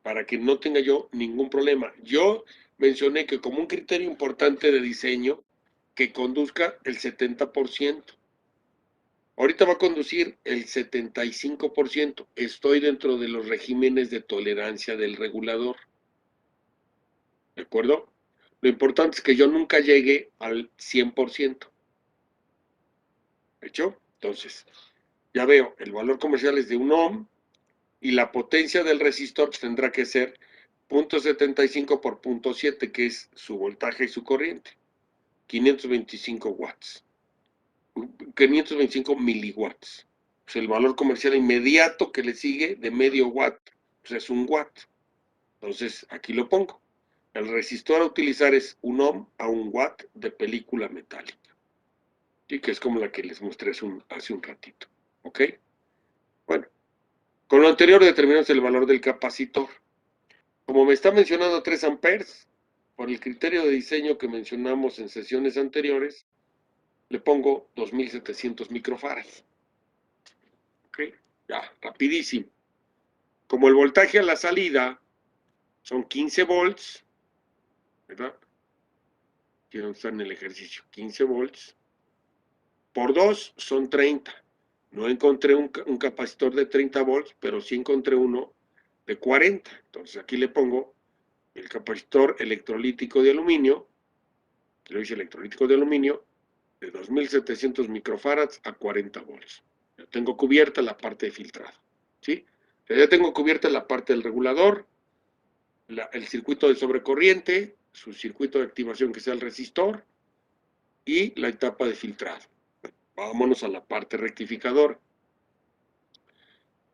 Para que no tenga yo ningún problema. Yo mencioné que como un criterio importante de diseño, que conduzca el 70%. Ahorita va a conducir el 75%. Estoy dentro de los regímenes de tolerancia del regulador. ¿De acuerdo? Lo importante es que yo nunca llegue al 100%. ¿Hecho? Entonces, ya veo, el valor comercial es de 1 ohm y la potencia del resistor tendrá que ser 0.75 por 0.7, que es su voltaje y su corriente. 525 watts. 525 miliwatts. Pues el valor comercial inmediato que le sigue de medio watt, pues es 1 watt. Entonces, aquí lo pongo. El resistor a utilizar es 1 ohm a 1 watt de película metálica. ¿Sí? Que es como la que les mostré hace un ratito. ¿Ok? Bueno, con lo anterior determinamos el valor del capacitor. Como me está mencionando 3 amperes, por el criterio de diseño que mencionamos en sesiones anteriores, le pongo 2700 microfarads. ¿Ok? Ya, rapidísimo. Como el voltaje a la salida son 15 volts, ¿verdad? Quiero estar en el ejercicio. 15 volts. Por 2 son 30. No encontré un capacitor de 30 volts, pero sí encontré uno de 40. Entonces aquí le pongo el capacitor electrolítico de aluminio, lo hice electrolítico de aluminio, de 2700 microfarads a 40 volts. Ya tengo cubierta la parte de filtrado, ¿sí? Ya tengo cubierta la parte del regulador, el circuito de sobrecorriente, su circuito de activación que sea el resistor y la etapa de filtrado. Vámonos a la parte rectificadora.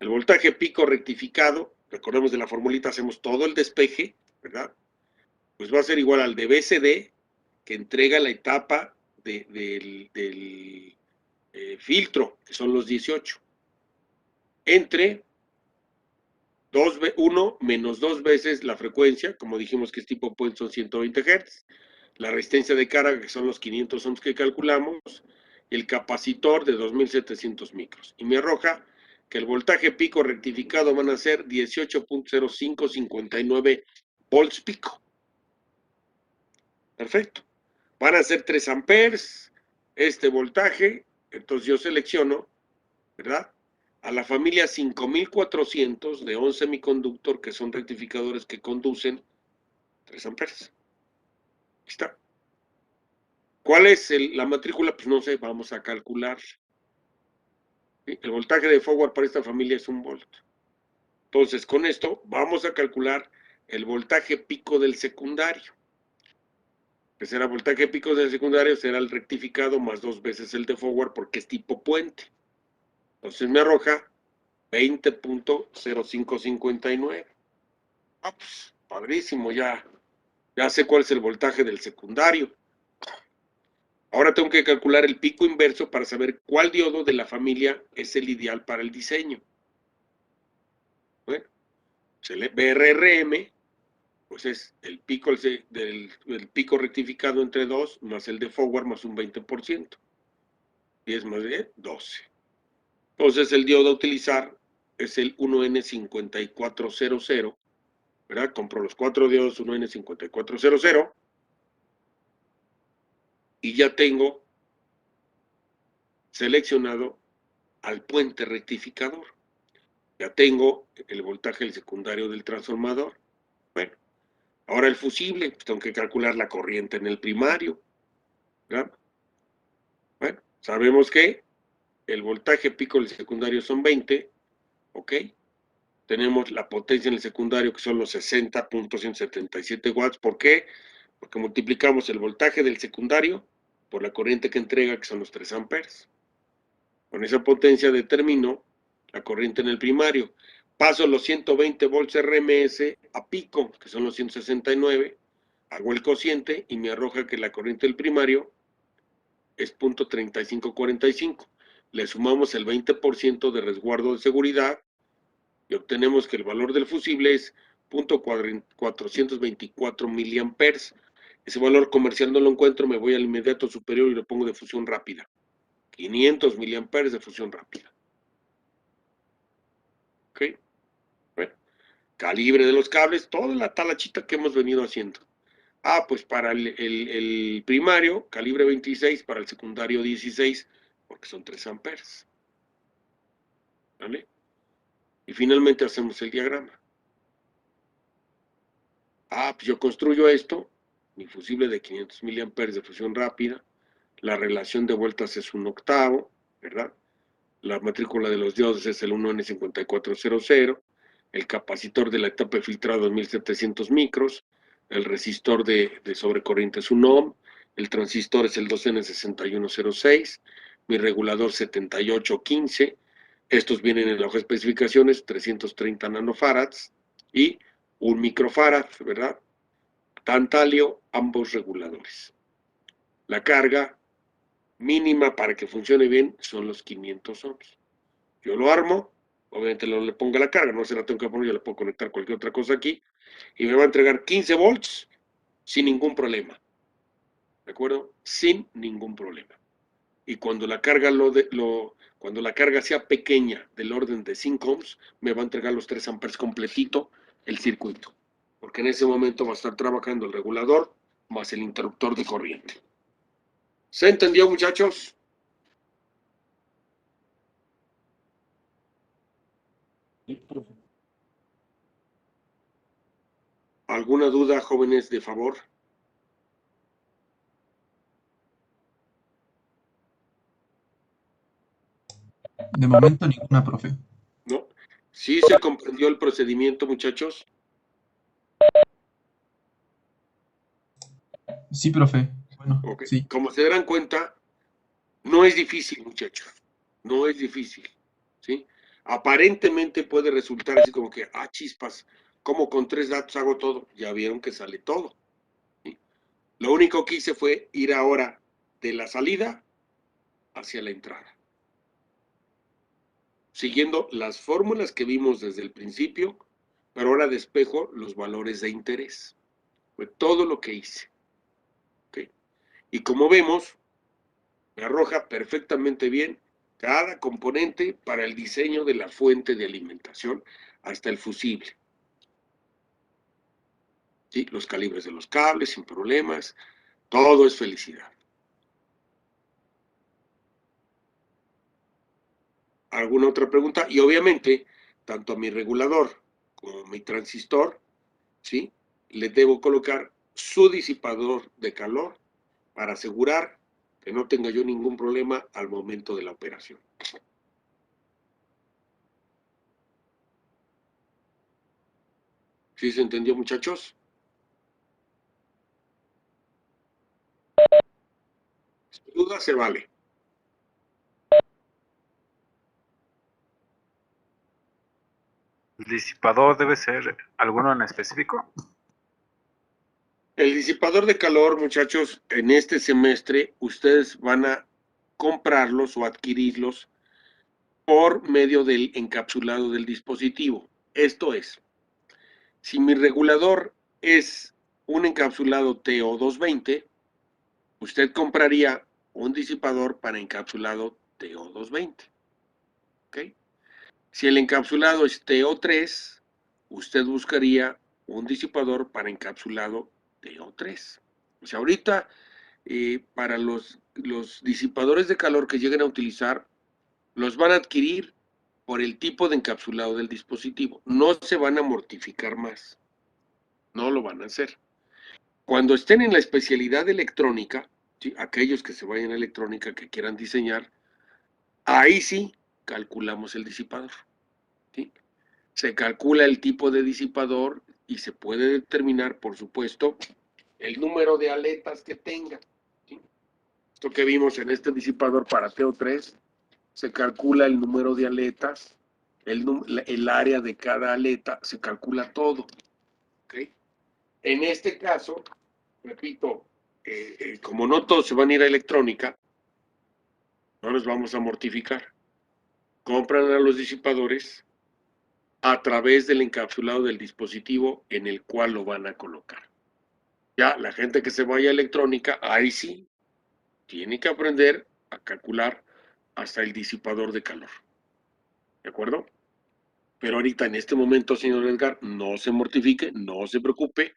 El voltaje pico rectificado, recordemos de la formulita, hacemos todo el despeje, ¿verdad? Pues va a ser igual al de BCD, que entrega la etapa del filtro, que son los 18, entre 1 menos 2 veces la frecuencia, como dijimos que es tipo Point, son 120 Hz, la resistencia de carga, que son los 500 ohms que calculamos, y el capacitor de 2700 micros. Y me arroja que el voltaje pico rectificado van a ser 18.0559 volts pico. Perfecto. Van a ser 3 amperes este voltaje, entonces yo selecciono, ¿verdad? A la familia 5400 de 11 semiconductor, que son rectificadores que conducen 3 amperes. Aquí está. ¿Cuál es la matrícula? Pues no sé, vamos a calcular. ¿Sí? El voltaje de forward para esta familia es 1 volt. Entonces, con esto vamos a calcular el voltaje pico del secundario. Que será voltaje pico del secundario, será el rectificado más 2 veces el de forward porque es tipo puente. Entonces me arroja 20.0559. Ah, pues, padrísimo, ya sé cuál es el voltaje del secundario. Ahora tengo que calcular el pico inverso para saber cuál diodo de la familia es el ideal para el diseño. Bueno, el BRRM, pues es el pico del pico rectificado entre 2 más el de forward más un 20%. 10 más 10, 12. Entonces el diodo a utilizar es el 1N5400, ¿verdad? Compro los 4 diodos 1N5400 y ya tengo seleccionado al puente rectificador. Ya tengo el voltaje del secundario del transformador. Bueno, ahora el fusible, pues tengo que calcular la corriente en el primario, ¿verdad? Bueno, sabemos que el voltaje pico del secundario son 20, ¿ok? Tenemos la potencia en el secundario que son los 60.177 watts. ¿Por qué? Porque multiplicamos el voltaje del secundario por la corriente que entrega, que son los 3 amperes. Con esa potencia determino la corriente en el primario. Paso los 120 volts RMS a pico, que son los 169, hago el cociente y me arroja que la corriente del primario es 0.3545. Le sumamos el 20% de resguardo de seguridad y obtenemos que el valor del fusible es 0.424 miliamperes. Ese valor comercial no lo encuentro, me voy al inmediato superior y lo pongo de fusión rápida. 500 miliamperes de fusión rápida. ¿Ok? Bueno, calibre de los cables, toda la talachita que hemos venido haciendo. Pues para el primario, calibre 26, para el secundario 16, porque son 3 amperes. ¿Vale? Y finalmente hacemos el diagrama. Pues yo construyo esto, mi fusible de 500 miliamperes de fusión rápida, la relación de vueltas es 1/8, ¿verdad? La matrícula de los diodos es el 1N5400, el capacitor de la etapa de filtrado es 1700 micros, el resistor de sobrecorriente es 1 ohm, el transistor es el 2N6106, mi regulador 7815, estos vienen en la hoja de especificaciones, 330 nanofarads y 1 microfarad, ¿verdad? Tantalio, ambos reguladores. La carga mínima para que funcione bien son los 500 ohms. Yo lo armo, obviamente no le pongo la carga, no se la tengo que poner, yo le puedo conectar cualquier otra cosa aquí, y me va a entregar 15 volts sin ningún problema. ¿De acuerdo? Sin ningún problema. Y cuando la carga cuando la carga sea pequeña, del orden de 5 ohms, me va a entregar los 3 amperes completito el circuito. Porque en ese momento va a estar trabajando el regulador más el interruptor de corriente. ¿Se entendió, muchachos? ¿Alguna duda, jóvenes, de favor? De momento ninguna, profe. ¿No? ¿Sí se comprendió el procedimiento, muchachos? Sí, profe. Bueno, Okay. sí. Como se darán cuenta, no es difícil, muchachos. No es difícil. ¿Sí? Aparentemente puede resultar así como que, chispas, como con 3 datos hago todo. Ya vieron que sale todo. ¿Sí? Lo único que hice fue ir ahora de la salida hacia la entrada. Siguiendo las fórmulas que vimos desde el principio, pero ahora despejo los valores de interés. Fue todo lo que hice. ¿Okay? Y como vemos, me arroja perfectamente bien cada componente para el diseño de la fuente de alimentación hasta el fusible. ¿Sí? Los calibres de los cables sin problemas, todo es felicidad. ¿Alguna otra pregunta? Y obviamente, tanto a mi regulador como a mi transistor, ¿sí? Le debo colocar su disipador de calor para asegurar que no tenga yo ningún problema al momento de la operación. ¿Sí se entendió, muchachos? Sin duda se vale. ¿El disipador debe ser alguno en específico? El disipador de calor, muchachos, en este semestre ustedes van a comprarlos o adquirirlos por medio del encapsulado del dispositivo. Esto es, si mi regulador es un encapsulado TO220, usted compraría un disipador para encapsulado TO220. ¿Ok? Si el encapsulado es TO3, usted buscaría un disipador para encapsulado TO3. O sea, ahorita, para los disipadores de calor que lleguen a utilizar, los van a adquirir por el tipo de encapsulado del dispositivo. No se van a mortificar más. No lo van a hacer. Cuando estén en la especialidad de electrónica, ¿sí? Aquellos que se vayan a electrónica, que quieran diseñar, ahí sí calculamos el disipador. ¿Sí? Se calcula el tipo de disipador y se puede determinar, por supuesto, el número de aletas que tenga. ¿Sí? Esto que vimos en este disipador para TO3, se calcula el número de aletas el área de cada aleta, se calcula todo. ¿Okay? En este caso, repito, como no todos se van a ir a electrónica, no nos vamos a mortificar. Compran a los disipadores a través del encapsulado del dispositivo en el cual lo van a colocar. Ya la gente que se vaya a electrónica, ahí sí, tiene que aprender a calcular hasta el disipador de calor. ¿De acuerdo? Pero ahorita, en este momento, señor Edgar, no se mortifique, no se preocupe.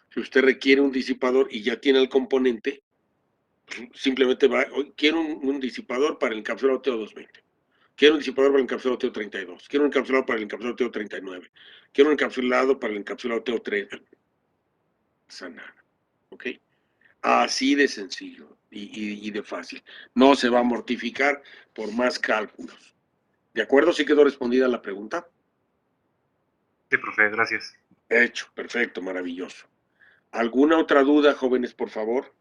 Si usted requiere un disipador y ya tiene el componente, simplemente va, quiero un disipador para el encapsulado TO220. Quiero un disipador para el encapsulado TO32. Quiero un encapsulado para el encapsulado TO39. Quiero un encapsulado para el encapsulado TO3. Nada. ¿Ok? Así de sencillo y de fácil. No se va a mortificar por más cálculos. ¿De acuerdo? ¿Sí quedó respondida la pregunta? Sí, profe, gracias. Hecho, perfecto, maravilloso. ¿Alguna otra duda, jóvenes, por favor?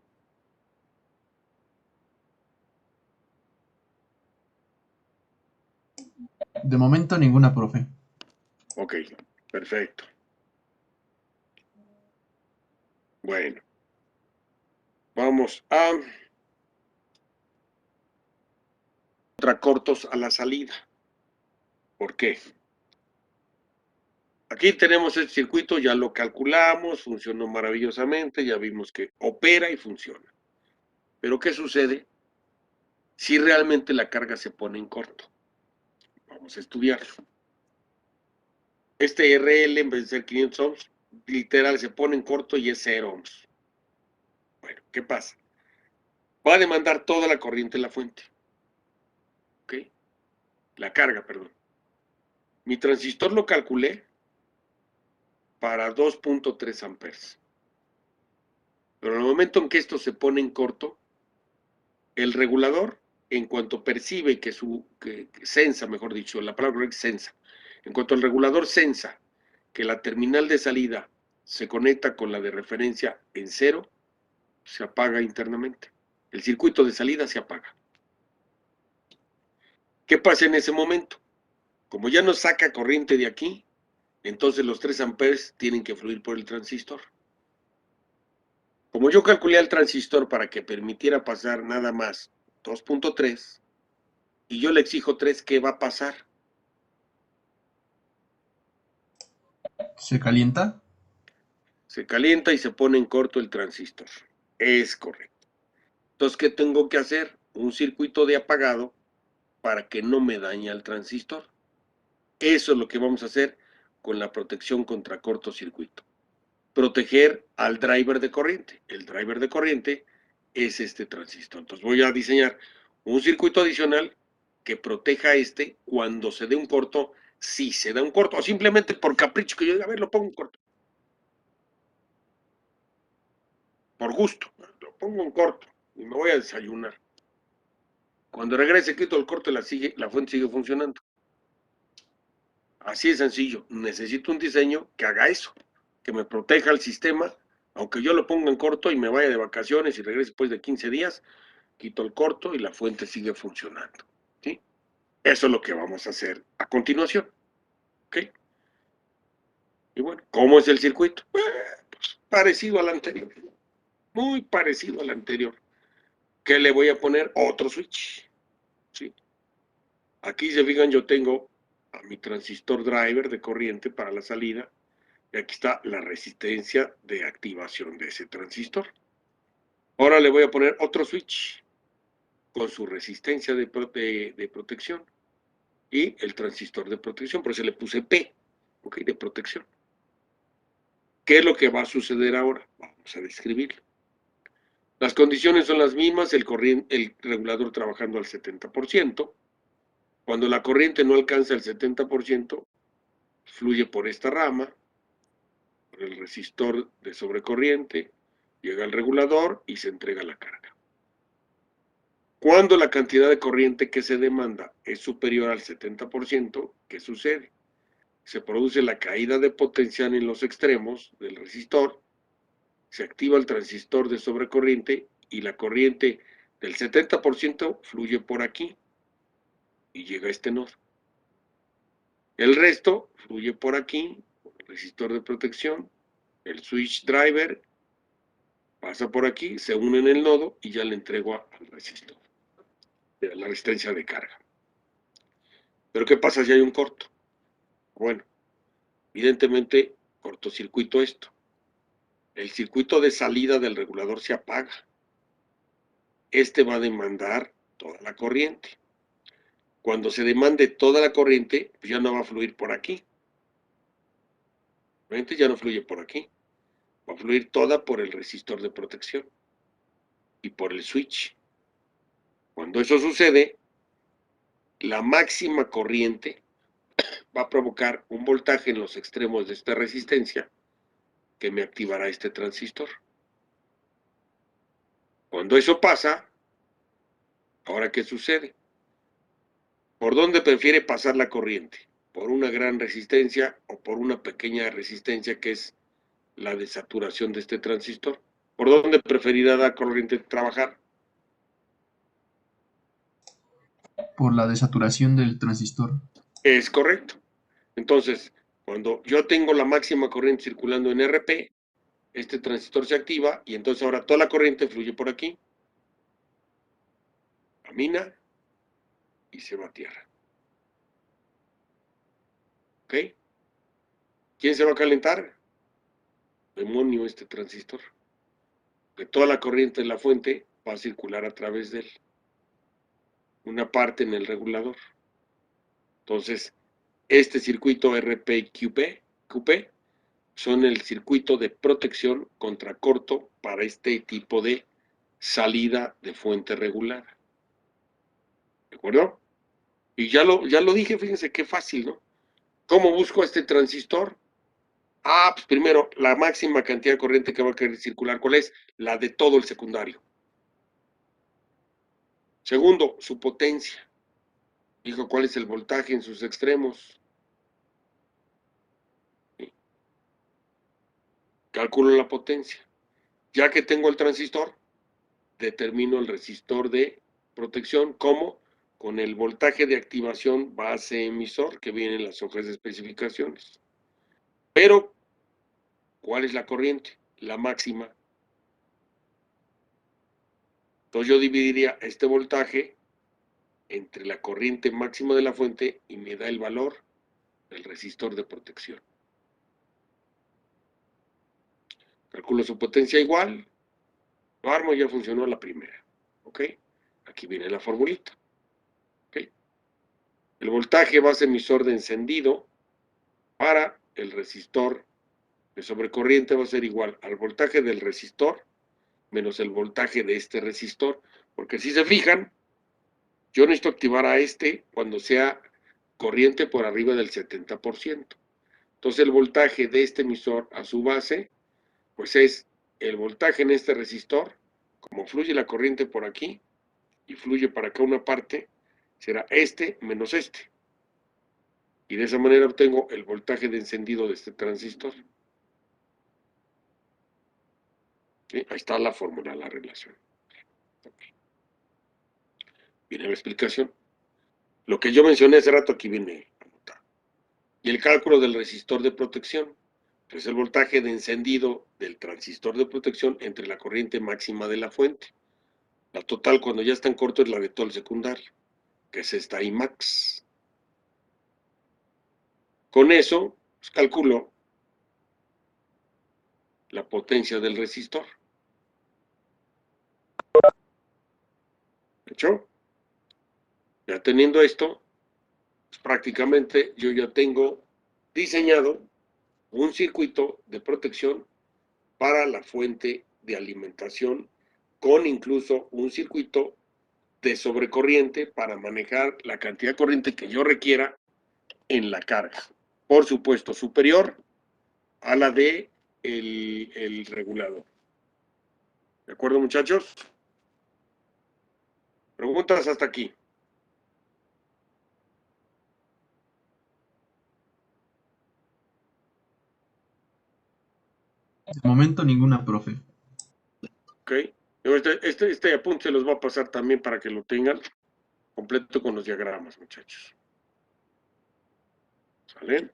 De momento ninguna, profe. Ok, perfecto. Bueno, vamos a contracortos a la salida. ¿Por qué? Aquí tenemos el circuito, ya lo calculamos, funcionó maravillosamente, ya vimos que opera y funciona. Pero ¿qué sucede si realmente la carga se pone en corto? Vamos a estudiarlo. Este RL, en vez de ser 500 ohms, literal se pone en corto y es 0 ohms. Bueno, ¿qué pasa? Va a demandar toda la corriente en la fuente. ¿Ok? La carga, perdón. Mi transistor lo calculé para 2.3 amperes. Pero en el momento en que esto se pone en corto, el regulador, en cuanto percibe que sensa, mejor dicho, la palabra es sensa, en cuanto el regulador sensa que la terminal de salida se conecta con la de referencia en 0, se apaga internamente. El circuito de salida se apaga. ¿Qué pasa en ese momento? Como ya no saca corriente de aquí, entonces los 3 amperes tienen que fluir por el transistor. Como yo calculé al transistor para que permitiera pasar nada más 2.3, y yo le exijo 3, ¿qué va a pasar? ¿Se calienta? Se calienta y se pone en corto el transistor. Es correcto. Entonces, ¿qué tengo que hacer? Un circuito de apagado para que no me dañe el transistor. Eso es lo que vamos a hacer con la protección contra cortocircuito. Proteger al driver de corriente. El driver de corriente es este transistor. Entonces voy a diseñar un circuito adicional que proteja cuando se dé un corto, si se da un corto, o simplemente por capricho que yo diga, a ver, lo pongo en corto. Por gusto, lo pongo en corto y me voy a desayunar. Cuando regrese, quito el corto y la fuente sigue funcionando. Así de sencillo. Necesito un diseño que haga eso, que me proteja el sistema, aunque yo lo ponga en corto y me vaya de vacaciones y regrese después de 15 días, quito el corto y la fuente sigue funcionando. ¿Sí? Eso es lo que vamos a hacer a continuación. ¿Ok? Y bueno, ¿cómo es el circuito? Pues parecido al anterior. Muy parecido al anterior. ¿Qué le voy a poner? Otro switch. ¿Sí? Aquí se fijan, yo tengo a mi transistor driver de corriente para la salida. Y aquí está la resistencia de activación de ese transistor. Ahora le voy a poner otro switch con su resistencia de protección y el transistor de protección, por eso le puse P, ¿ok? De protección. ¿Qué es lo que va a suceder ahora? Vamos a describirlo. Las condiciones son las mismas, el regulador trabajando al 70%. Cuando la corriente no alcanza el 70%, fluye por esta rama, por el resistor de sobrecorriente, llega al regulador y se entrega la carga. Cuando la cantidad de corriente que se demanda es superior al 70%, ¿qué sucede? Se produce la caída de potencial en los extremos del resistor, se activa el transistor de sobrecorriente y la corriente del 70% fluye por aquí y llega a este nodo. El resto fluye por aquí, por el resistor de protección, el switch driver, pasa por aquí, se une en el nodo y ya le entrego al resistor, de la resistencia de carga. Pero ¿qué pasa si hay un corto? Bueno, evidentemente cortocircuito esto. El circuito de salida del regulador se apaga. Este va a demandar toda la corriente. Cuando se demande toda la corriente, pues ya no va a fluir por aquí. La corriente ya no fluye por aquí. Va a fluir toda por el resistor de protección y por el switch. Cuando eso sucede, la máxima corriente va a provocar un voltaje en los extremos de esta resistencia que me activará este transistor. Cuando eso pasa, ¿ahora qué sucede? ¿Por dónde prefiere pasar la corriente? ¿Por una gran resistencia o por una pequeña resistencia que es la desaturación de este transistor? ¿Por dónde preferirá la corriente trabajar? Por la desaturación del transistor. Es correcto. Entonces, cuando yo tengo la máxima corriente circulando en RP, este transistor se activa y entonces ahora toda la corriente fluye por aquí, camina y se va a tierra. ¿Ok? ¿Quién se va a calentar? Demonio, este transistor. Que toda la corriente de la fuente va a circular a través de él. Una parte en el regulador. Entonces, este circuito RP-QP son el circuito de protección contra corto para este tipo de salida de fuente regular. ¿De acuerdo? Y ya lo dije, fíjense qué fácil, ¿no? ¿Cómo busco este transistor? Pues primero, la máxima cantidad de corriente que va a querer circular, ¿cuál es? La de todo el secundario. Segundo, su potencia. Dijo, ¿cuál es el voltaje en sus extremos? ¿Sí? Calculo la potencia. Ya que tengo el transistor, determino el resistor de protección como con el voltaje de activación base emisor que viene en las hojas de especificaciones. Pero, ¿cuál es la corriente? La máxima. Entonces yo dividiría este voltaje entre la corriente máxima de la fuente y me da el valor del resistor de protección. Calculo su potencia igual, lo armo y ya funcionó la primera. ¿Ok? Aquí viene la formulita. ¿Ok? El voltaje base emisor de encendido para el resistor de sobrecorriente va a ser igual al voltaje del resistor menos el voltaje de este resistor. Porque si se fijan, yo necesito activar a este cuando sea corriente por arriba del 70%. Entonces el voltaje de este emisor a su base, pues es el voltaje en este resistor, como fluye la corriente por aquí y fluye para acá una parte, será este menos este. Y de esa manera obtengo el voltaje de encendido de este transistor. ¿Sí? Ahí está la fórmula, la relación. Okay. Viene la explicación. Lo que yo mencioné hace rato aquí viene anotado. Y el cálculo del resistor de protección. Es el voltaje de encendido del transistor de protección entre la corriente máxima de la fuente. La total cuando ya está en corto es la de todo el secundario, que es esta Imax. Con eso, pues, calculo la potencia del resistor. ¿Hecho? Ya teniendo esto, pues, prácticamente yo ya tengo diseñado un circuito de protección para la fuente de alimentación, con incluso un circuito de sobrecorriente para manejar la cantidad de corriente que yo requiera en la carga. Por supuesto, superior a la de el regulador. ¿De acuerdo, muchachos? Preguntas hasta aquí. De momento ninguna, profe. ¿Ok? Este apunte se los va a pasar también para que lo tengan completo con los diagramas, muchachos. ¿Sale?